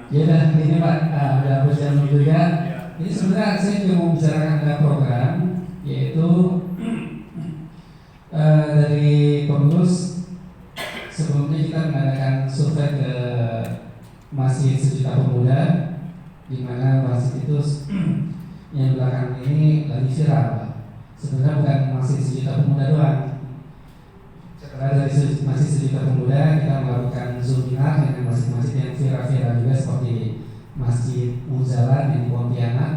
Ya udah ini Pak, udah berjalan juga. Ini sebenarnya saya juga mau bicarakan ada program, yaitu dari pengurus sebelumnya kita mengadakan survei ke Masjid Sejuta Pemuda, di mana masjid itu yang belakang ini lagi viral, Pak. Sebenarnya bukan Masjid Sejuta Pemuda doang. Setelah dari Masjid Sejuta Pemuda kita melakukan seminar dengan masjid-masjid yang viral-viral juga seperti Masjid Muzalan yang di Pontianak,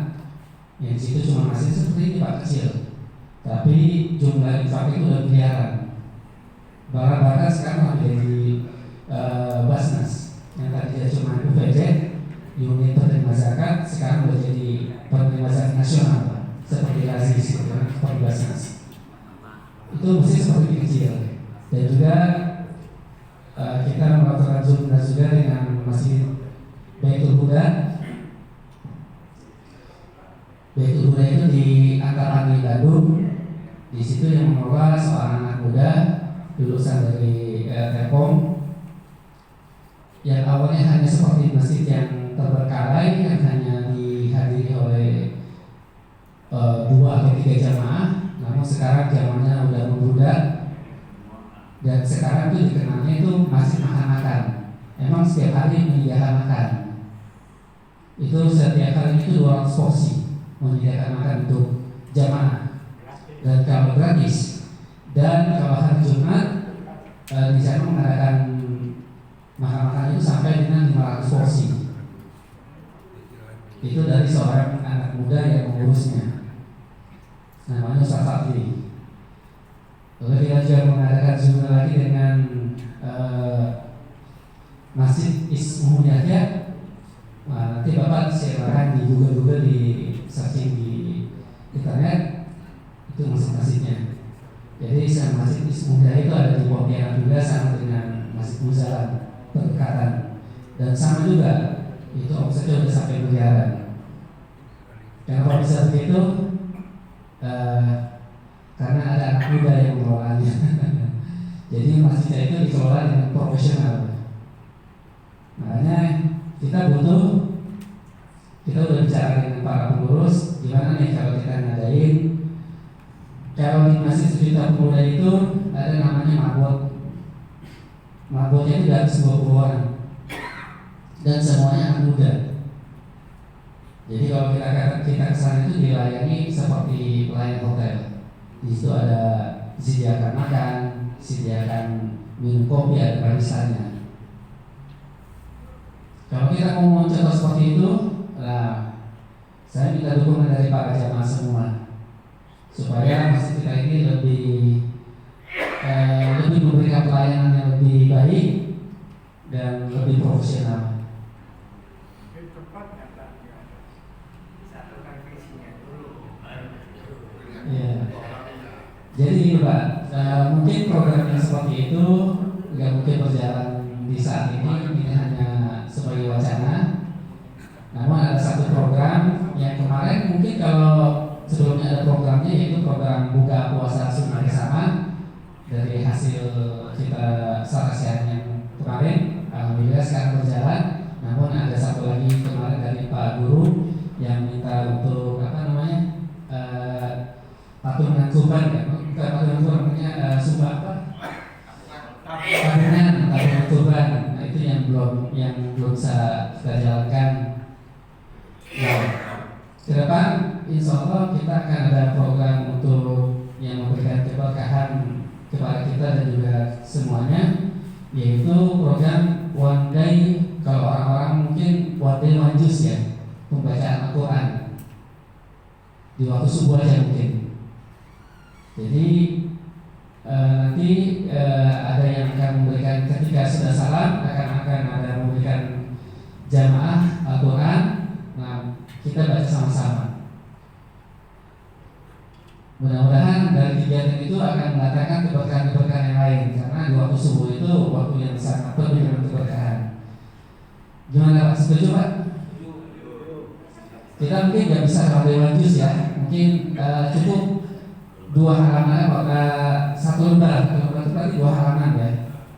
yang situ cuma masjid seperti ini Pak, kecil, tapi jumlah infak itu udah miliaran. Bahkan sekarang ada di Basnas yang tadinya cuma UPJ, unit penerima zakat, sekarang udah jadi penerima zakat nasional, Pak. Seperti Aziz gitu kan, seperti Basnas. Itu masih seperti kecil. Dan juga kita melakukan seminar juga dengan Masjid Baitul Huda. Baitul Huda itu di Antapani, Bandung. Di situ yang mengelola seorang anak muda lulusan dari Telkom, yang awalnya hanya seperti masjid yang terbengkalai yang hanya dihadiri oleh 2 atau 3 jamaah, namun sekarang jamaahnya udah membludak dan sekarang itu dikenalnya itu masih makan-makan. Emang setiap hari menyediakan makan. Itu setiap hari itu 200 porsi menyediakan makan untuk jamaah. Dan kalau gratis, dan kalau hari Jumat di sana mengadakan makan-makan itu sampai dengan 500 porsi. Itu dari seorang anak muda yang mengurusnya, namanya Ustaz Fatli. Lalu kita juga mengadakan seminar lagi dengan Masjid Ismu Yahya. Nanti Bapak silakan di Google di searching di internet, itu masjid-masjidnya. Jadi Masjid Ismu Yahya itu ada di Pontianak juga, sama dengan Masjid Muzalan, berdekatan. Dan sama juga, itu omsetnya sudah sampai miliaran. Kenapa bisa begitu? Karena ada anak muda yang mengelolanya. Jadi masjidnya itu dikelola dengan profesional. Makanya kita udah bicara dengan para pengurus, gimana nih kalau kita ngadain, kalau di Masjid Sejuta Pemuda itu ada namanya mabot. Mabotnya itu dari 20 orang dan semuanya anak muda. Jadi kalau kita kesana itu dilayani seperti pelayan hotel. Di situ ada disediakan makan, disediakan minum kopi, ada baristanya. Kalau kita mau contoh seperti itu, saya minta dukungan dari para jamaah semua supaya masjid kita ini lebih memberikan pelayanan yang lebih baik dan lebih profesional. Ya. Jadi Pak, mungkin program yang seperti itu nggak mungkin berjalan di saat ini hanya sebagai wacana. Namun ada satu program yang kemarin mungkin kalau sebelumnya ada programnya, yaitu program buka puasa sunnah bersama. Dari hasil kita sarasian yang kemarin, alhamdulillah sekarang berjalan. Namun ada satu lagi kemarin dari Pak Guru yang minta untuk patungan kurban, ya, bukan patungan kurban, namanya sumpah apa? Patungan kurban. Nah itu yang belum bisa kita jalankan. Nah, ke depan insya Allah kita akan ada program untuk yang memberikan keberkahan kepada kita dan juga semuanya, yaitu program One Day. Kalau orang-orang mungkin One Day One Juz, ya, pembacaan Al-Quran di waktu subuh aja mungkin. Jadi nanti ada yang akan memberikan ketika sudah salam akan ada memberikan jamaah Al-Quran. Nah, kita baca sama-sama. Mudah-mudahan dari kegiatan itu akan mendatangkan keberkahan-keberkahan yang lain, karena di waktu subuh itu waktu yang sangat penuh dengan keberkahan. Gimana Pak? Setuju Pak? Kita mungkin nggak bisa kalau Dewan Juz, ya. Mungkin cukup 2 halaman, satu lembar itu berarti 2 halaman, ya.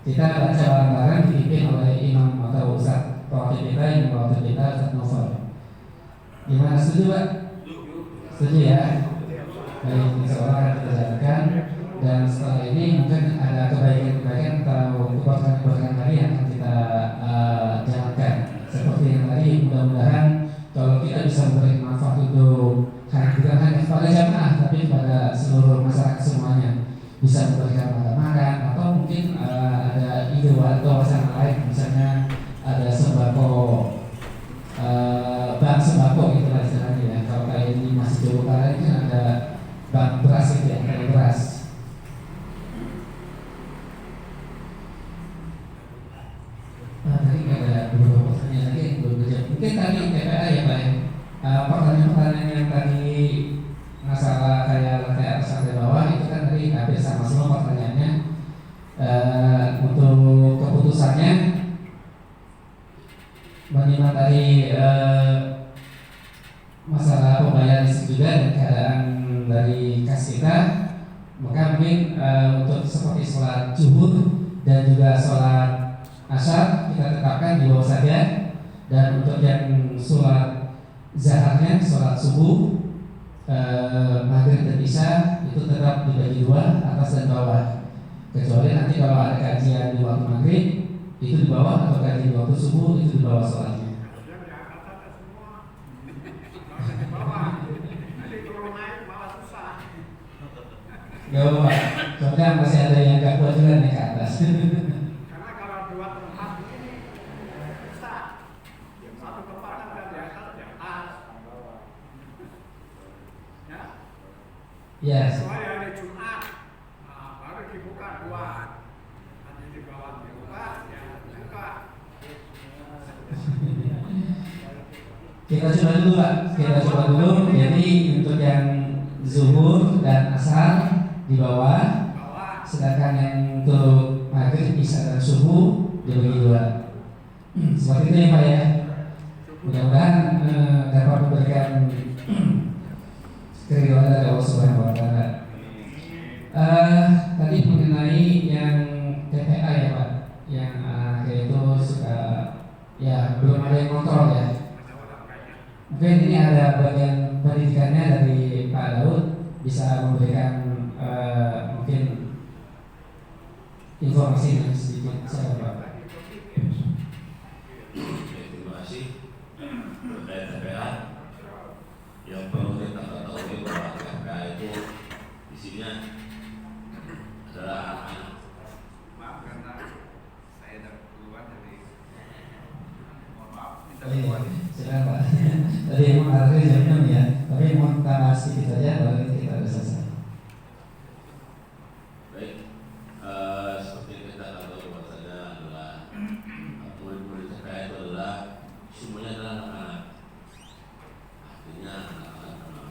Kita baca bareng-bareng dipimpin oleh imam atau ustaz wakil kita yang wakil kita Ustaz Novel. Gimana, setuju Pak? Setuju ya? Baik, insya Allah akan kita jalankan. Dan setelah ini mungkin ada kebaikan-kebaikan atau kebaikan-kebaikan lagi yang akan kita jalankan. Seperti yang tadi, mudah-mudahan kalau kita bisa memberi manfaat untuk bukan hanya kepada jamaah, tapi kepada seluruh masyarakat semuanya, bisa memberikan makan atau mungkin ada ide atau wacana lain, misalnya ada sembako, bank sembako gitu lah istilahnya ya. Kalau kayak ini masih jauh karena ini kan ada bank beras gitu ya, kayak beras. Tadi ada beberapa pertanyaan lagi yang belum dijawab. Mungkin tadi TPA ya Pak ya. Pertanyaan-pertanyaan yang tadi masalah kayak lantai atas lantai bawah itu kan tadi hampir sama semua pertanyaannya. Untuk keputusannya menyimak tadi masalah pembayaran listrik juga dan keadaan dari kas kita, maka mungkin untuk seperti sholat zuhur dan juga sholat asar kita tetapkan di bawah saja, dan untuk yang sholat zaharnya, sholat subuh, maghrib dan isya itu tetap dibagi dua, atas dan bawah. Kecuali nanti kalau ada kajian di waktu maghrib itu di bawah, atau kajian di waktu subuh itu di bawah sholatnya. Gak apa, soalnya masih ada yang gak kuat juga nih ke atas. Karena kalau dua tempat ini bisa, satu tempat ada di atas, di atas. Ya. Yes. Soalnya hari Jumat, baru dibuka dua, nanti di bawah dibuka, ya buka. Kita coba dulu Pak, kita coba dulu. Jadi untuk yang zuhur dan asar di bawah, sedangkan yang untuk maghrib, isya dan subuh dibagi dua. Seperti itu ya Pak ya. Mudah-mudahan dapat memberikan keridhaan dari Allah Subhanahu wa Ta'ala. Tadi mengenai yang TPA ya Pak, yang itu suka ya belum ada yang kontrol ya. Mungkin ini ada bagian pendidikannya dari Pak Daud, bisa memberikan mungkin informasi yang sedikit saya Pak. Terima kasih. Terkait TPA, yang perlu kita ketahui bahwa TPA itu isinya adalah anak-anak. Maaf karena saya dapat keluar dari mohon maaf minta Iya, keluar. silakan Pak. Tadi emang harusnya jam 6 ya, tapi mau tambah sedikit saja baru kita bisa selesai. Baik, seperti kita tahu bahwasanya adalah murid-murid TPA itu adalah semuanya adalah anak-anak. Artinya anak-anak memang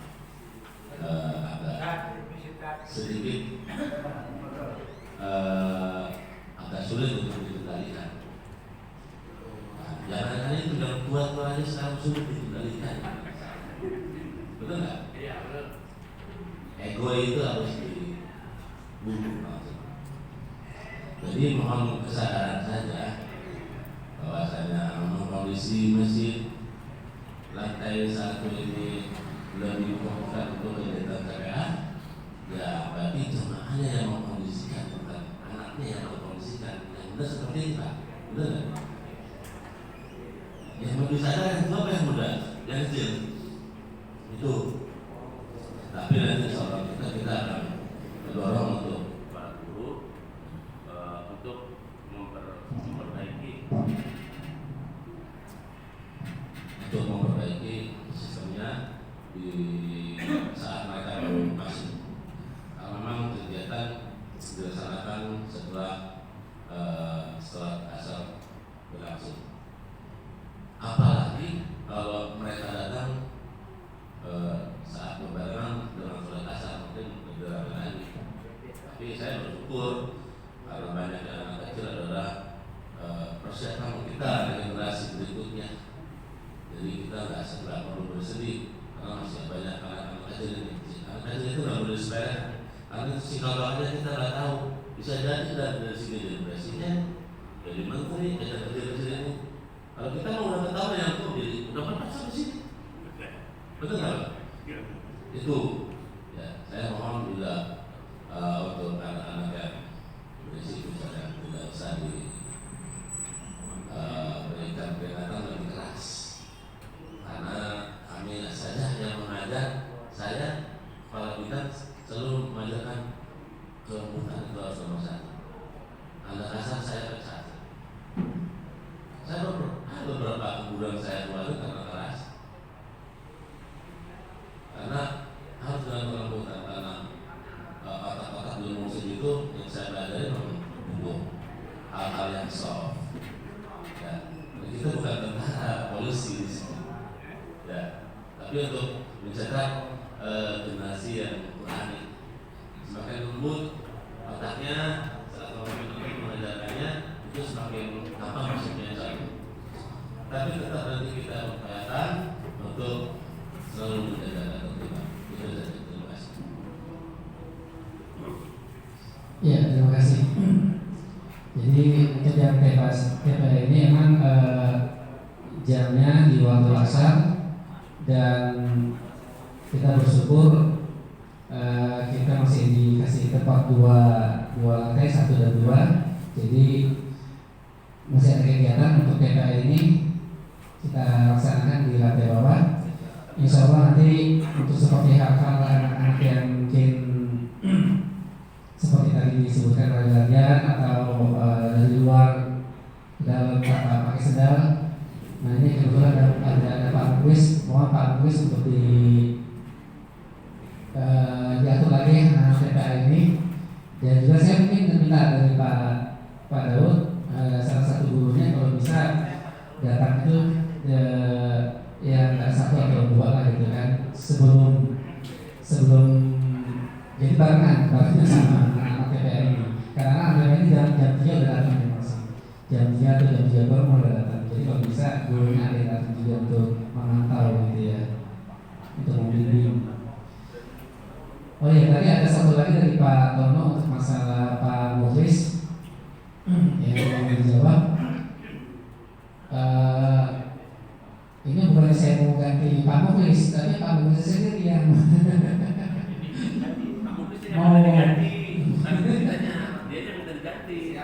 agak sedikit agak sulit untuk dikendalikan. Jangan itu yang tua-tua aja sekarang sulit dikendalikan. Betul nggak? Iya betul. Ego itu harus dibunuh. Jadi mohon kesadaran saja bahwasanya memang kondisi masjid lantai 1 ini lebih fokuskan untuk kegiatan TPA, ya berarti jemaahnya yang mengkondisikan, bukan anaknya yang mengkondisikan. Yang benar seperti itu Pak, benar nggak? Yang lebih sadar yang tua apa yang muda? Yang kecil itu. Tapi nanti insya kita akan mendorong untuk para guru untuk memperbaiki sistemnya di saat mereka masih. Kalau memang kegiatan dilaksanakan setelah asar berlangsung. Apalagi kalau mereka datang saat berbarengan dengan sholat asar, mungkin lebih ramai lagi. Tapi saya bersyukur karena banyak anak kecil adalah persiapan kita generasi berikutnya. Jadi kita nggak perlu bersedih karena masih banyak anak-anak kecil ini. Anak kecil itu nggak boleh sepele. Karena kalau aja kita nggak tahu, bisa jadi dari sini jadi presiden, jadi menteri, jadi kecil-kecil ini. Kalau kita mau udah ketahui yang tuh, jadi udah pernah sampai sini. Betul nggak? Itu ya, saya mohon juga untuk anak-anak yang berisiko misalnya tidak usah berikan peringatan lebih keras, karena kami saja yang mengajar. Saya kepala bidang selalu mengajarkan kemudahan itu harus nomor satu. Anda kasar saya pecat. Saya beberapa kemudahan saya keluarga karena keras, karena harus dengan kelembutan, karena otak-otak ilmu musik itu yang saya pelajari memang hal-hal yang soft. Ya, kita bukan tentara polisi di sini. Ya, tapi untuk mencetak generasi yang berani, semakin lembut otaknya saat mengajarkannya, itu semakin gampang masuknya satu. Tapi tetap nanti kita upayakan untuk selalu menjaga ketertiban. Itu saja. Terima kasih. Ya, terima kasih. Jadi untuk yang TPA ini emang jamnya di waktu asar, dan kita bersyukur kita masih dikasih tempat dua lantai, 1 dan 2. Jadi masih ada kegiatan untuk TPA ini kita laksanakan di lantai bawah. Insya Allah nanti untuk seperti hal-hal anak-anak yang mungkin seperti tadi disebutkan oleh Dalian atau dari luar dalam pakai sendal. Nah ini kebetulan ada Pak Mugis, mohon Pak Mugis untuk diatur lagi anak TPA ini. Dan juga saya mungkin meminta dari Pak Daud, salah satu gurunya kalau bisa datang itu yang 1 atau 2 lah gitu kan, sebelum jadi barengan sama anak TPA ini. Karena anak ini jam 3 udah datang memang sih, jam 3 atau jam 3 baru mulai datang. Jadi kalau bisa gurunya ada yang datang juga untuk memantau gitu ya, untuk membimbing. Oh iya, tadi ada satu lagi dari Pak Tono untuk masalah Pak Muflis yang mau dijawab. Ini bukan saya mau ganti Pak Muflis, tapi Pak Muflis sendiri yang mau diganti. Dia yang minta diganti.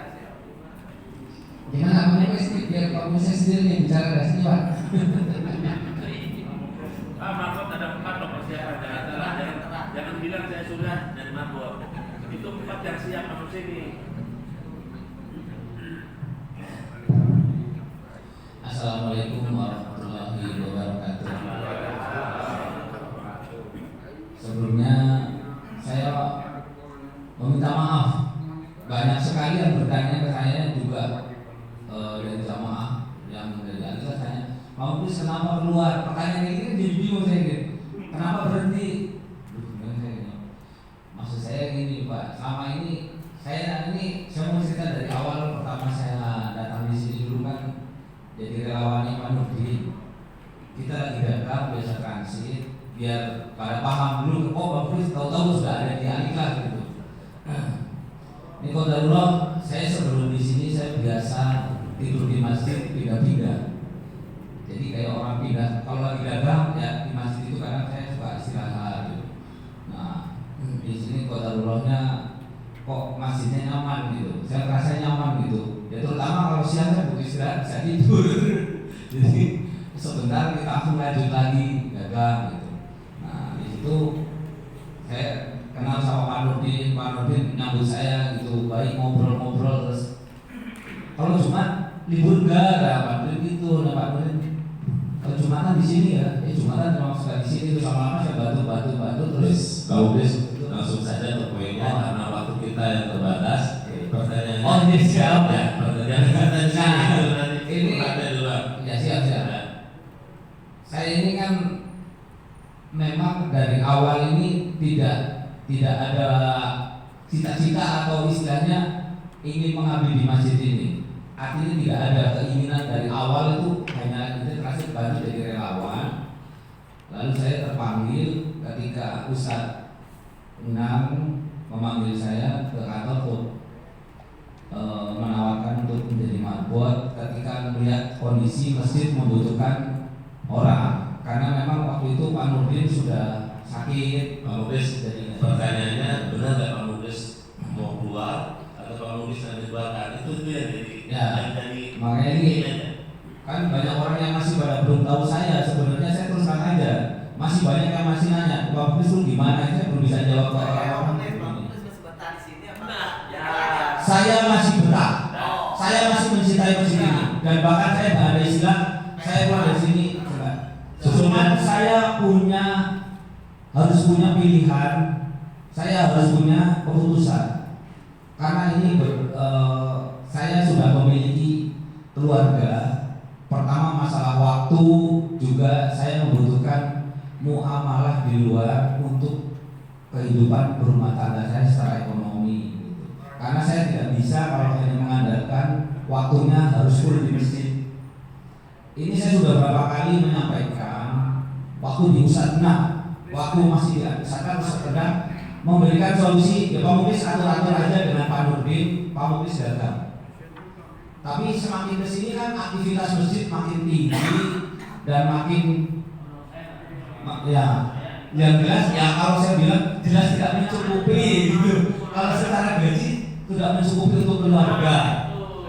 Gimana Pak Muflis nih, biar Pak Muflis sendiri yang bicara dari sini Pak. Marbot ada 4 loh persiapan, jangan bilang saya sudah dari Marbot. Itu 4 yang siap masuk sini. Assalamualaikum warahmatullahi wabarakatuh. Sebelumnya saya meminta maaf, banyak sekali yang bertanya ke saya juga dari jamaah yang dari Alisa tanya, mau bis kenapa keluar? Pertanyaan ini kan jadi bingung saya gitu. Kenapa berhenti? Maksud saya gini Pak, selama ini saya mau cerita dari awal. Pertama saya datang di sini dulu kan jadi relawannya Pak Nurdin. Kita lagi dagang biasa transit, biar pada paham dulu. Oh bagus, tahu-tahu sudah ada di Alika gitu. Ini qadarullah, saya sebelum di sini saya biasa tidur di masjid pindah-pindah. Jadi kayak orang pindah, kalau lagi dagang ya di masjid itu kadang saya suka istirahat gitu. Nah di sini qadarullahnya kok masjidnya nyaman gitu, saya merasa nyaman gitu. Ya terutama kalau siang saya butuh istirahat bisa tidur. Jadi sebentar kita langsung lanjut lagi dagang gitu. Nah di situ saya kenal sama Pak Nurdin nyambut saya gitu, baik ngobrol-ngobrol. Terus kalau Jumat libur enggak ada Pak Nurdin gitu. Nah Pak Nurdin kalau Jumatan di sini ya, Jumatan memang suka di sini terus lama-lama saya bantu terus. Kau langsung saja ke poinnya karena waktu kita yang terbatas. Pertanyaan. Oh ini siap ya. Pertanyaan ini ada dulu. Ya siap. Saya ini kan memang dari awal ini tidak ada cita-cita atau istilahnya ingin mengabdi di masjid ini. Artinya tidak ada keinginan dari awal, itu hanya itu terakhir bantu jadi relawan. Lalu saya terpanggil ketika Ustadz Unang memanggil saya ke kantor untuk menawarkan untuk menjadi marbot ketika melihat kondisi masjid membutuhkan orang. karena memang waktu itu Pak Nurdin sudah sakit. Pak Muklis, jadi pertanyaannya benar nggak Pak Muklis mau keluar atau Pak Muklis nanti keluarkan? Itu yang jadi yang jadi makanya ini kan banyak orang yang masih pada belum tahu saya. Sebenarnya saya terus terang aja, masih banyak yang masih nanya Pak Muklis tuh gimana, saya belum bisa jawab ke orang-orang. Saya masih betah, saya masih mencintai masjid ini, dan bahkan saya ada istilah saya keluar dari sini. Cuman saya harus punya pilihan, saya harus punya keputusan. Karena ini saya sudah memiliki keluarga. Pertama masalah waktu, juga saya membutuhkan muamalah di luar untuk kehidupan berumah tangga saya secara ekonomi. Karena saya tidak bisa kalau hanya mengandalkan waktunya harus full di masjid. Ini saya sudah berapa kali menyampaikan waktu di Ustadz waktu masih di Ustadz sedang memberikan solusi. Ya Pak Muklis atur-atur aja dengan Pak Nurdin, Pak Muklis datang. Tapi semakin kesini kan aktivitas masjid makin tinggi dan makin yang jelas ya kalau saya bilang jelas tidak mencukupi gitu. Kalau secara gaji tidak mencukupi untuk keluarga.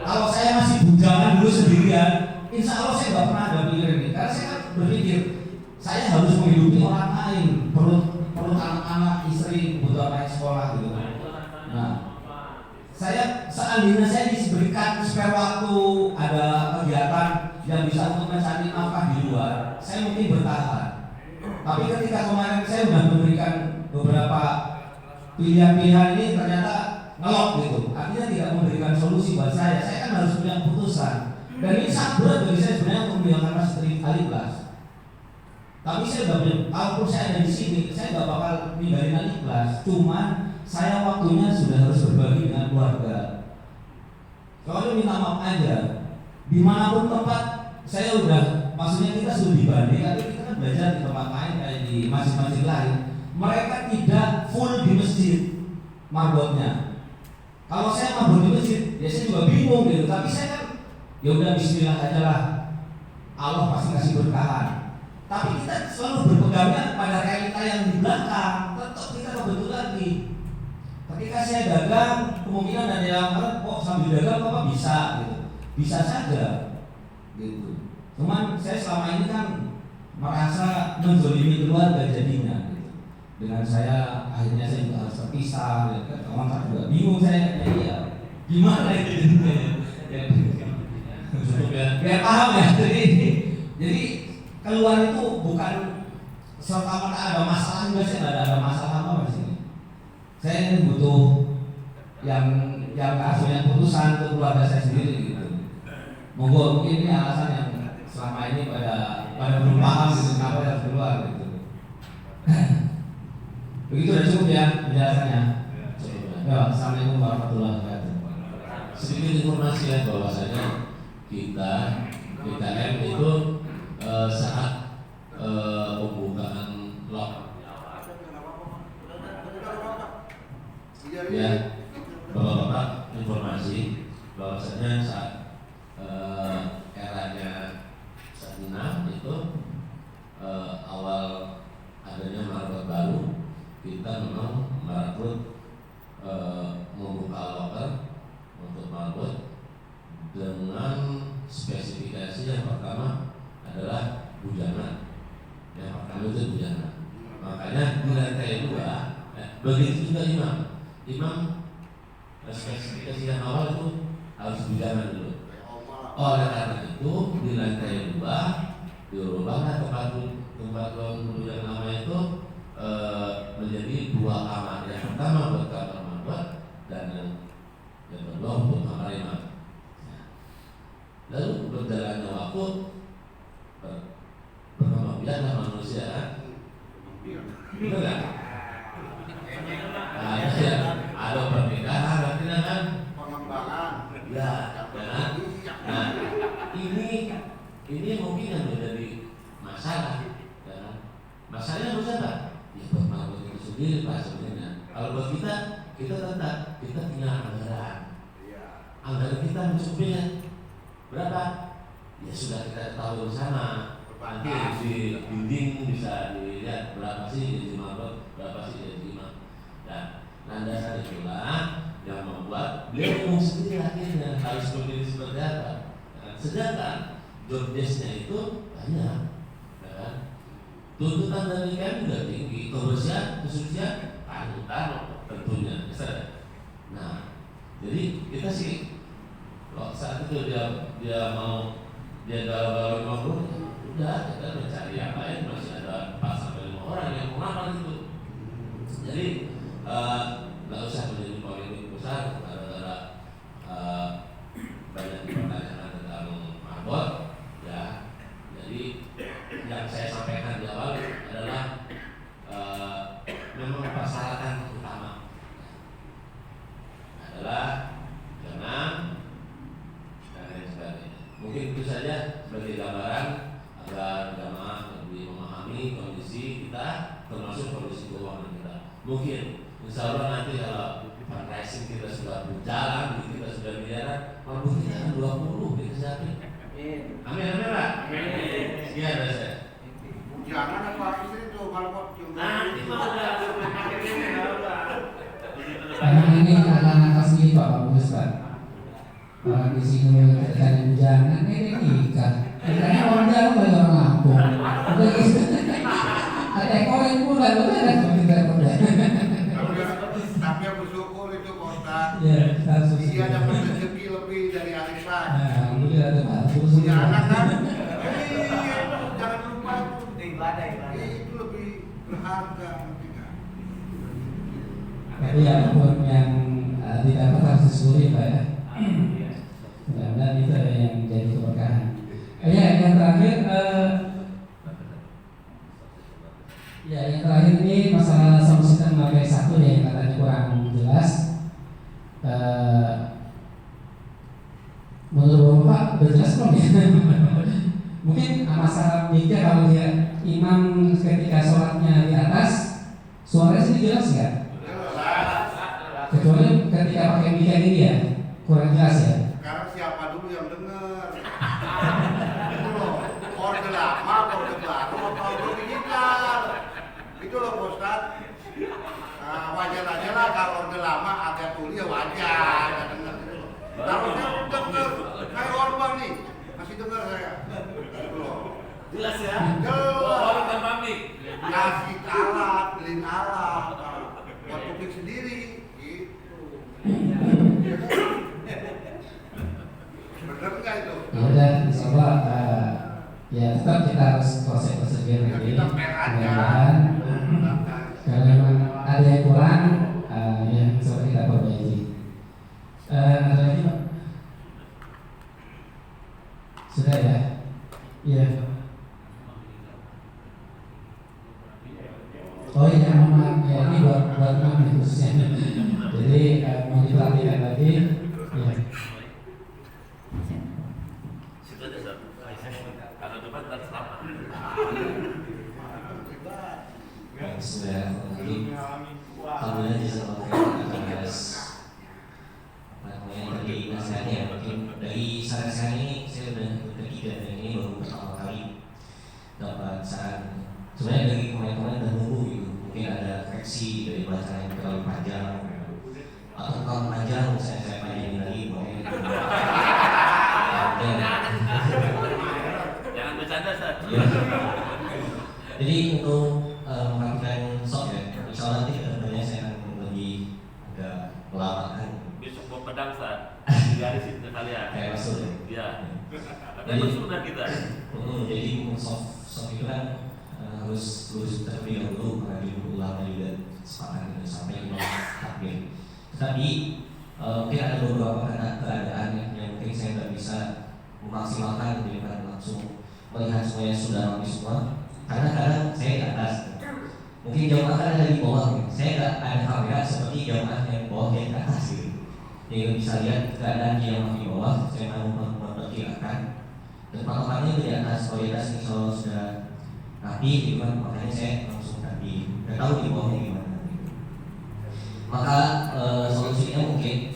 Kalau saya masih bujangan dulu sendirian, insya Allah saya nggak pernah ada pikiran ini. Karena saya kan berpikir saya harus menghidupi orang lain, perlu anak-anak, istri, kebutuhan naik sekolah gitu. Nah, saya seandainya saya diberikan spare waktu, ada kegiatan yang bisa untuk mencari nafkah di luar, saya mungkin bertahan. Tapi ketika kemarin saya sudah memberikan beberapa pilihan-pilihan ini ternyata ngelok gitu, artinya tidak memberikan solusi buat saya kan harus punya keputusan. Dan ini sangat berat bagi saya sebenarnya untuk meninggalkan Masjid Al-Ikhlas. Tapi saya sudah punya, kalaupun saya ada di sini, saya nggak bakal ninggalin Al-Ikhlas. Cuman saya waktunya sudah harus berbagi dengan keluarga. Kalau minta maaf aja, dimanapun tempat saya udah, maksudnya kita sudah dibanding, tapi kita kan belajar di tempat lain kayak di masjid-masjid lain. Mereka tidak full di masjid marbotnya. Kalau saya marbot di masjid, ya saya juga bingung gitu. Tapi saya kan, ya udah Bismillah aja lah. Allah pasti kasih berkahan. Tapi kita selalu berpegangnya pada realita yang di belakang. Tetap kita kebetulan lagi. Ketika saya dagang, kemungkinan ada yang kok sambil dagang apa bisa gitu. Bisa saja gitu. Cuman saya selama ini kan merasa menzolimi keluarga jadinya gitu. Dengan saya akhirnya saya juga harus terpisah gitu. Kawan juga bingung saya ya gimana gitu. Ya, cukup ya. Biar paham ya. Jadi keluar itu bukan serta-merta ada masalah juga, saya nggak ada masalah apa di sini. Saya ini butuh yang punya keputusan untuk keluarga saya sendiri gitu. Monggo mungkin ini alasan yang selama ini pada belum paham gitu kenapa harus keluar gitu. Begitu udah cukup ya penjelasannya. Ya, assalamualaikum warahmatullahi wabarakatuh. Sedikit informasi ya bahwasanya kita PKM itu saat pembukaan log ya bapak-bapak informasi bahwasanya saat eranya Saat itu awal adanya marbot baru kita memang merekrut membuka loker untuk marbot dengan spesifikasi yang pertama adalah bujana. Yang pertama itu bujana. Makanya di lantai 2 begitu juga imam spesifikasi yang awal itu harus bujana dulu. Oleh karena itu di lantai 2 dirubahlah tempat dulu yang namanya itu menjadi 2 kamar. Yang pertama buat kamar marbot dan yang kedua untuk kamar imam. Lalu berjalannya waktu berkembang biaklah manusia kan? Betul nggak? Nah, ya, ada perbedaan artinya kan? Pengembangan. Ya, kan? Nah, ini mungkin yang menjadi masalah. Ya. Masalahnya bukan apa? Ya buat marbot itu sendiri Pak sebenarnya. Kalau buat kita tetap kita punya anggaran. Anggaran kita mencukupinya berapa? Ya sudah kita tahu bersama. nanti di building bisa dilihat berapa sih jadi mabok, berapa sih jadi imam. Nah, landasan itulah yang membuat beliau ngomong sendiri akhirnya harus memilih seperti apa. Nah, sedangkan job desk-nya itu banyak, ya kan? Tuntutan dari kami juga tinggi, kebersihan, kesucian, panutan tentunya. Nah, jadi kita sih kalau saat itu dia mau dia galau-galau ngomong, udah kita mencari yang lain, masih ada 4-5 orang yang mengamal itu. Jadi nggak usah menjadi polemik besar gara-gara banyak pertanyaan tentang mabot, ya. Jadi yang saya sampaikan di awal adalah memang persyaratan utama adalah jangan dan lain sebagainya. Mungkin itu saja sebagai gambaran agar jamaah lebih memahami kondisi kita, termasuk kondisi keuangan kita. Mungkin insya Allah nanti kalau fundraising kita sudah berjalan, kita sudah miliaran, mampu kita 20 kita siapin. Amin, amin Pak. Sekian dari saya. Jangan apa itu kalau Nanti mau udah Karena ini anak-anak asli Pak Ustaz. Orang di sini katanya jangan ini nikah. Katanya orang Jawa banyak orang Lampung. Udah gitu. Ada ekor yang bulan, udah tapi aku syukur itu Ustaz. Ya, kasus. Dia dapat rezeki lebih dari Arisan. Nah, udah ada Pak. Punya anak kan? Jangan lupa ibadah. itu lebih berharga. Tapi apapun yang didapat harus disyukuri Pak ya. Mudah-mudahan itu yang jadi keberkahan. Ya, yang terakhir yang terakhir ini masalah solusi memakai satu yang katanya kurang jelas. Menurut Bapak udah jelas belum ya? Mungkin masalah mikir kalau dia imam ketika sholatnya di atas, suaranya sih jelas nggak? Kecuali ketika pakai mic ini ya kurang jelas ya. Sekarang siapa dulu yang dengar? Itu loh, orde lama, orde baru, apa orde digital? Itu loh Ustaz. Nah, wajar aja lah kalau orde lama agak tuli ya wajar, nggak dengar itu loh. Kalau saya dengar, kayak Orban nih, masih dengar saya. Itu loh. jelas ya. Jelas. Orang dan pamit. Kasih alat, beliin alat, buat publik sendiri. Benar nggak itu? Ya udah, insyaallah ya tetap kita harus proses nanti. Mudah-mudahan kalau memang ada yang kurang, ya coba kita perbaiki. Ada lagi Pak? Sudah ya? Iya. Oh iya, memang ya, ini buat mami khususnya. Jadi mau diperhatikan lagi. Ya. Situ aja Sob. Kalau depan tak selama. Alhamdulillah jazakallahu khairan atas tadi nasihatnya. Mungkin dari saran-saran ini saya udah ketiga dan ini baru pertama kali dapat saran. Sebenarnya dari kemarin-kemarin udah nunggu gitu. Mungkin ada koreksi dari bacaan yang terlalu panjang atau kalau panjang saya panjangin lagi mungkin. Jangan bercanda Sob. Jadi untuk melakukan sok ya, insya Allah nanti kedepannya saya akan lebih agak melamakan. Besok mau pedang Sob. Di garis itu kalian. Kayak Rasul ya. Iya. Tapi sunnah kita. Jadi sok itu kan harus lurus terlebih dahulu karena di ulama juga sepakat itu sampai imam takbir. Tetapi mungkin ada beberapa keadaan yang mungkin saya nggak bisa memaksimalkan dengan langsung melihat semuanya sudah rapi semua. Karena kadang saya di atas, mungkin jamaah kan ada di bawah, saya nggak ada kamera seperti jamaah yang bawah yang di atas gitu. Jadi bisa lihat keadaan jamaah di bawah, saya mau memperkirakan dan patokannya di atas, kalau di atas insya Allah sudah rapi, gitu kan, makanya saya langsung rapi, nggak tahu di bawahnya gimana. Maka solusinya mungkin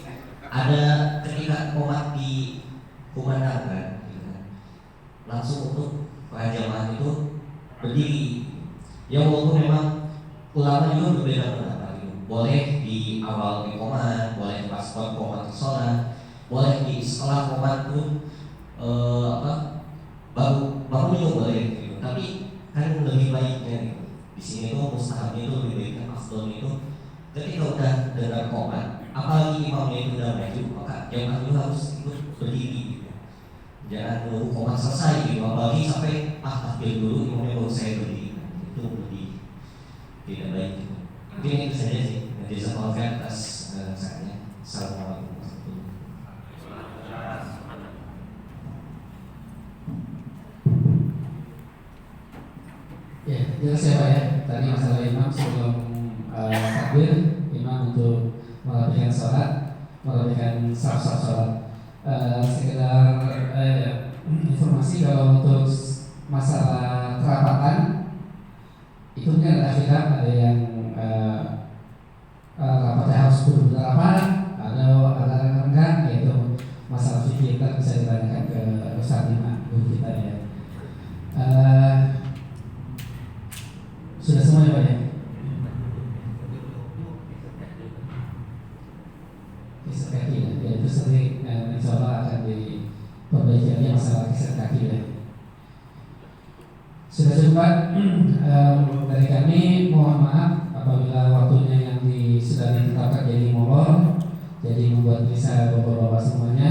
ada ketika umat di kumandangkan, gitu kan, langsung untuk para jamaah itu berdiri. Ya walaupun memang ulama juga berbeda pendapat gitu. Boleh di awal iqamah, boleh pas qomat sholat, boleh di setelah qomat pun baru juga boleh gitu. Tapi kan lebih baiknya gitu. Di sini tuh mustahabnya itu lebih baiknya afdolnya itu ketika udah dengar qomat, apalagi imamnya itu udah maju, maka jamaah juga harus ikut berdiri gitu. Jangan nunggu qomat selesai gitu, apalagi sampai takbir dulu imamnya baru saya berdiri. Itu lebih tidak baik gitu. Mungkin itu saja sih. Nanti saya maafkan atas saatnya. Assalamualaikum warahmatullahi wabarakatuh. Ya, jelas ya Pak ya. Tadi masalah imam sebelum takbir, imam untuk merapikan sholat, merapikan saf-saf sholat. Sekedar informasi kalau untuk masalah kerapatan itu kan ada khilaf, ada yang rapatnya harus benar-benar rapat, ada enggak, yaitu masalah fikih kita bisa ditanyakan ke Ustaz Imam guru kita ya. Sudah semua ya Pak ya? Kisah kaki ya, itu sering insya Allah akan diperbaiki lagi masalah kisah kaki ya. Sudah cukup Pak. Dari kami mohon maaf apabila waktunya yang sudah ditetapkan jadi molor, jadi membuat bisa bapak-bapak semuanya.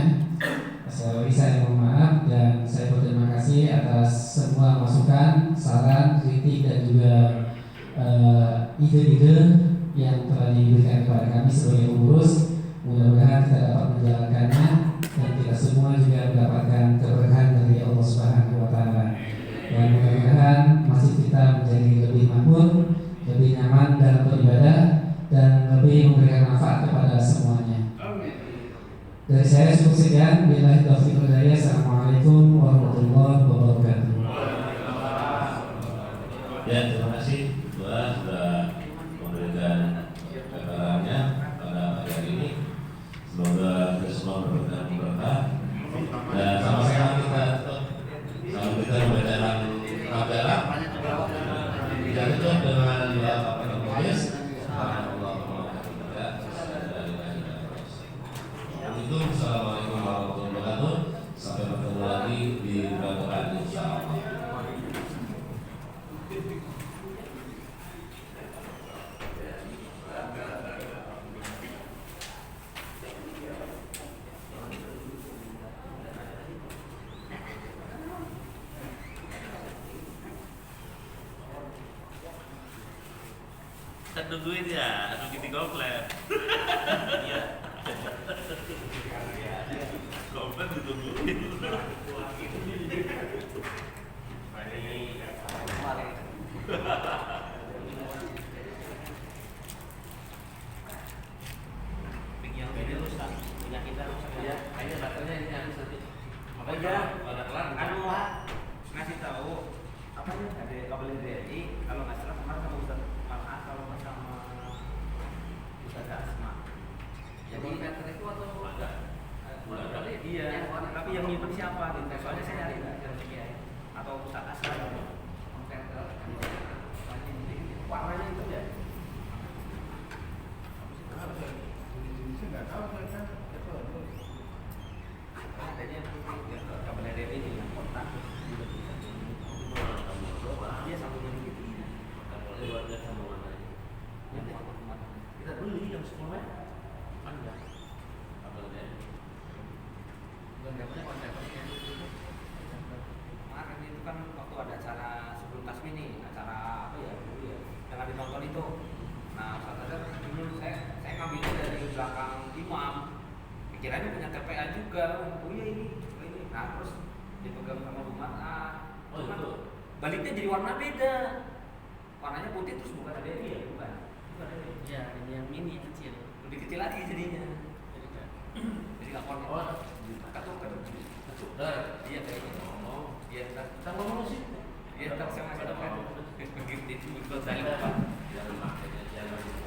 Saya mohon maaf dan saya berterima kasih atas semua masukan, saran, kritik dan juga ide-ide yang telah diberikan kepada kami sebagai pengurus. Mudah-mudahan kita dapat menjalankannya dan kita semua juga mendapatkan keberkahan dari Allah Subhanahu wa Ta'ala. Dan mudah-mudahan masjid kita menjadi lebih makmur, lebih nyaman dalam beribadah dan lebih memberikan manfaat kepada semuanya. Dari saya cukup sekian. Billahi taufiq wal hidayah. Assalamualaikum warahmatullahi wabarakatuh. Ya, terima kasih Tuhan sudah memberikan keterangannya pada hari ini. Semoga kita semua berberkah dan sama-sama kita membacakan kabar dan itu dengan majelis. Itu assalamualaikum warahmatullahi wabarakatuh. Sampai bertemu lagi di bulan depan insyaallah. Kita tungguin ya, nunggu di komplek. Iya. Komplek ditungguin. Yang ini rusak, punya kita rusak ya. Ayo baterainya ini habis nanti. Apa ya? Pada kelar. Anu Pak, ngasih tahu apa ya? Ada kabel DRI. Kalau nggak salah kemarin sama Ustaz Farhan, kalau nggak sama Ustaz Asma. Jadi meter itu atau enggak? Iya. Tapi yang nyimpen siapa? Gitu. Soalnya saya nyari atau Ustaz Asma. Warnanya itu ya. Adanya kabel DRI ini yang kontak. Dia sambungan gitu. Keluarga sambungan aja. Kita beli jam 10 panjang. Kabel DRI. Gambarnya kontaknya. Kemarin itu kan waktu ada acara sebelum Tasmi nih, acara apa ya? Yang ditonton itu. Nah, saat dulu saya ngambilnya dari belakang imam. Pikirannya punya TPA juga. Oh iya ini. Nah, terus dipegang sama umat. Oh itu. Baliknya jadi warna beda. Warnanya putih terus bukan ada ini ya, bukan. Bukan ada. Ya, ini yang mini kecil. Lebih kecil lagi jadinya. Jadi enggak warna. Oh, katuk. Iya kayaknya. Oh, iya entar. Kita ngomong sih. Iya, entar saya masih depan. Begitu itu betul saya lupa. Jangan makanya jangan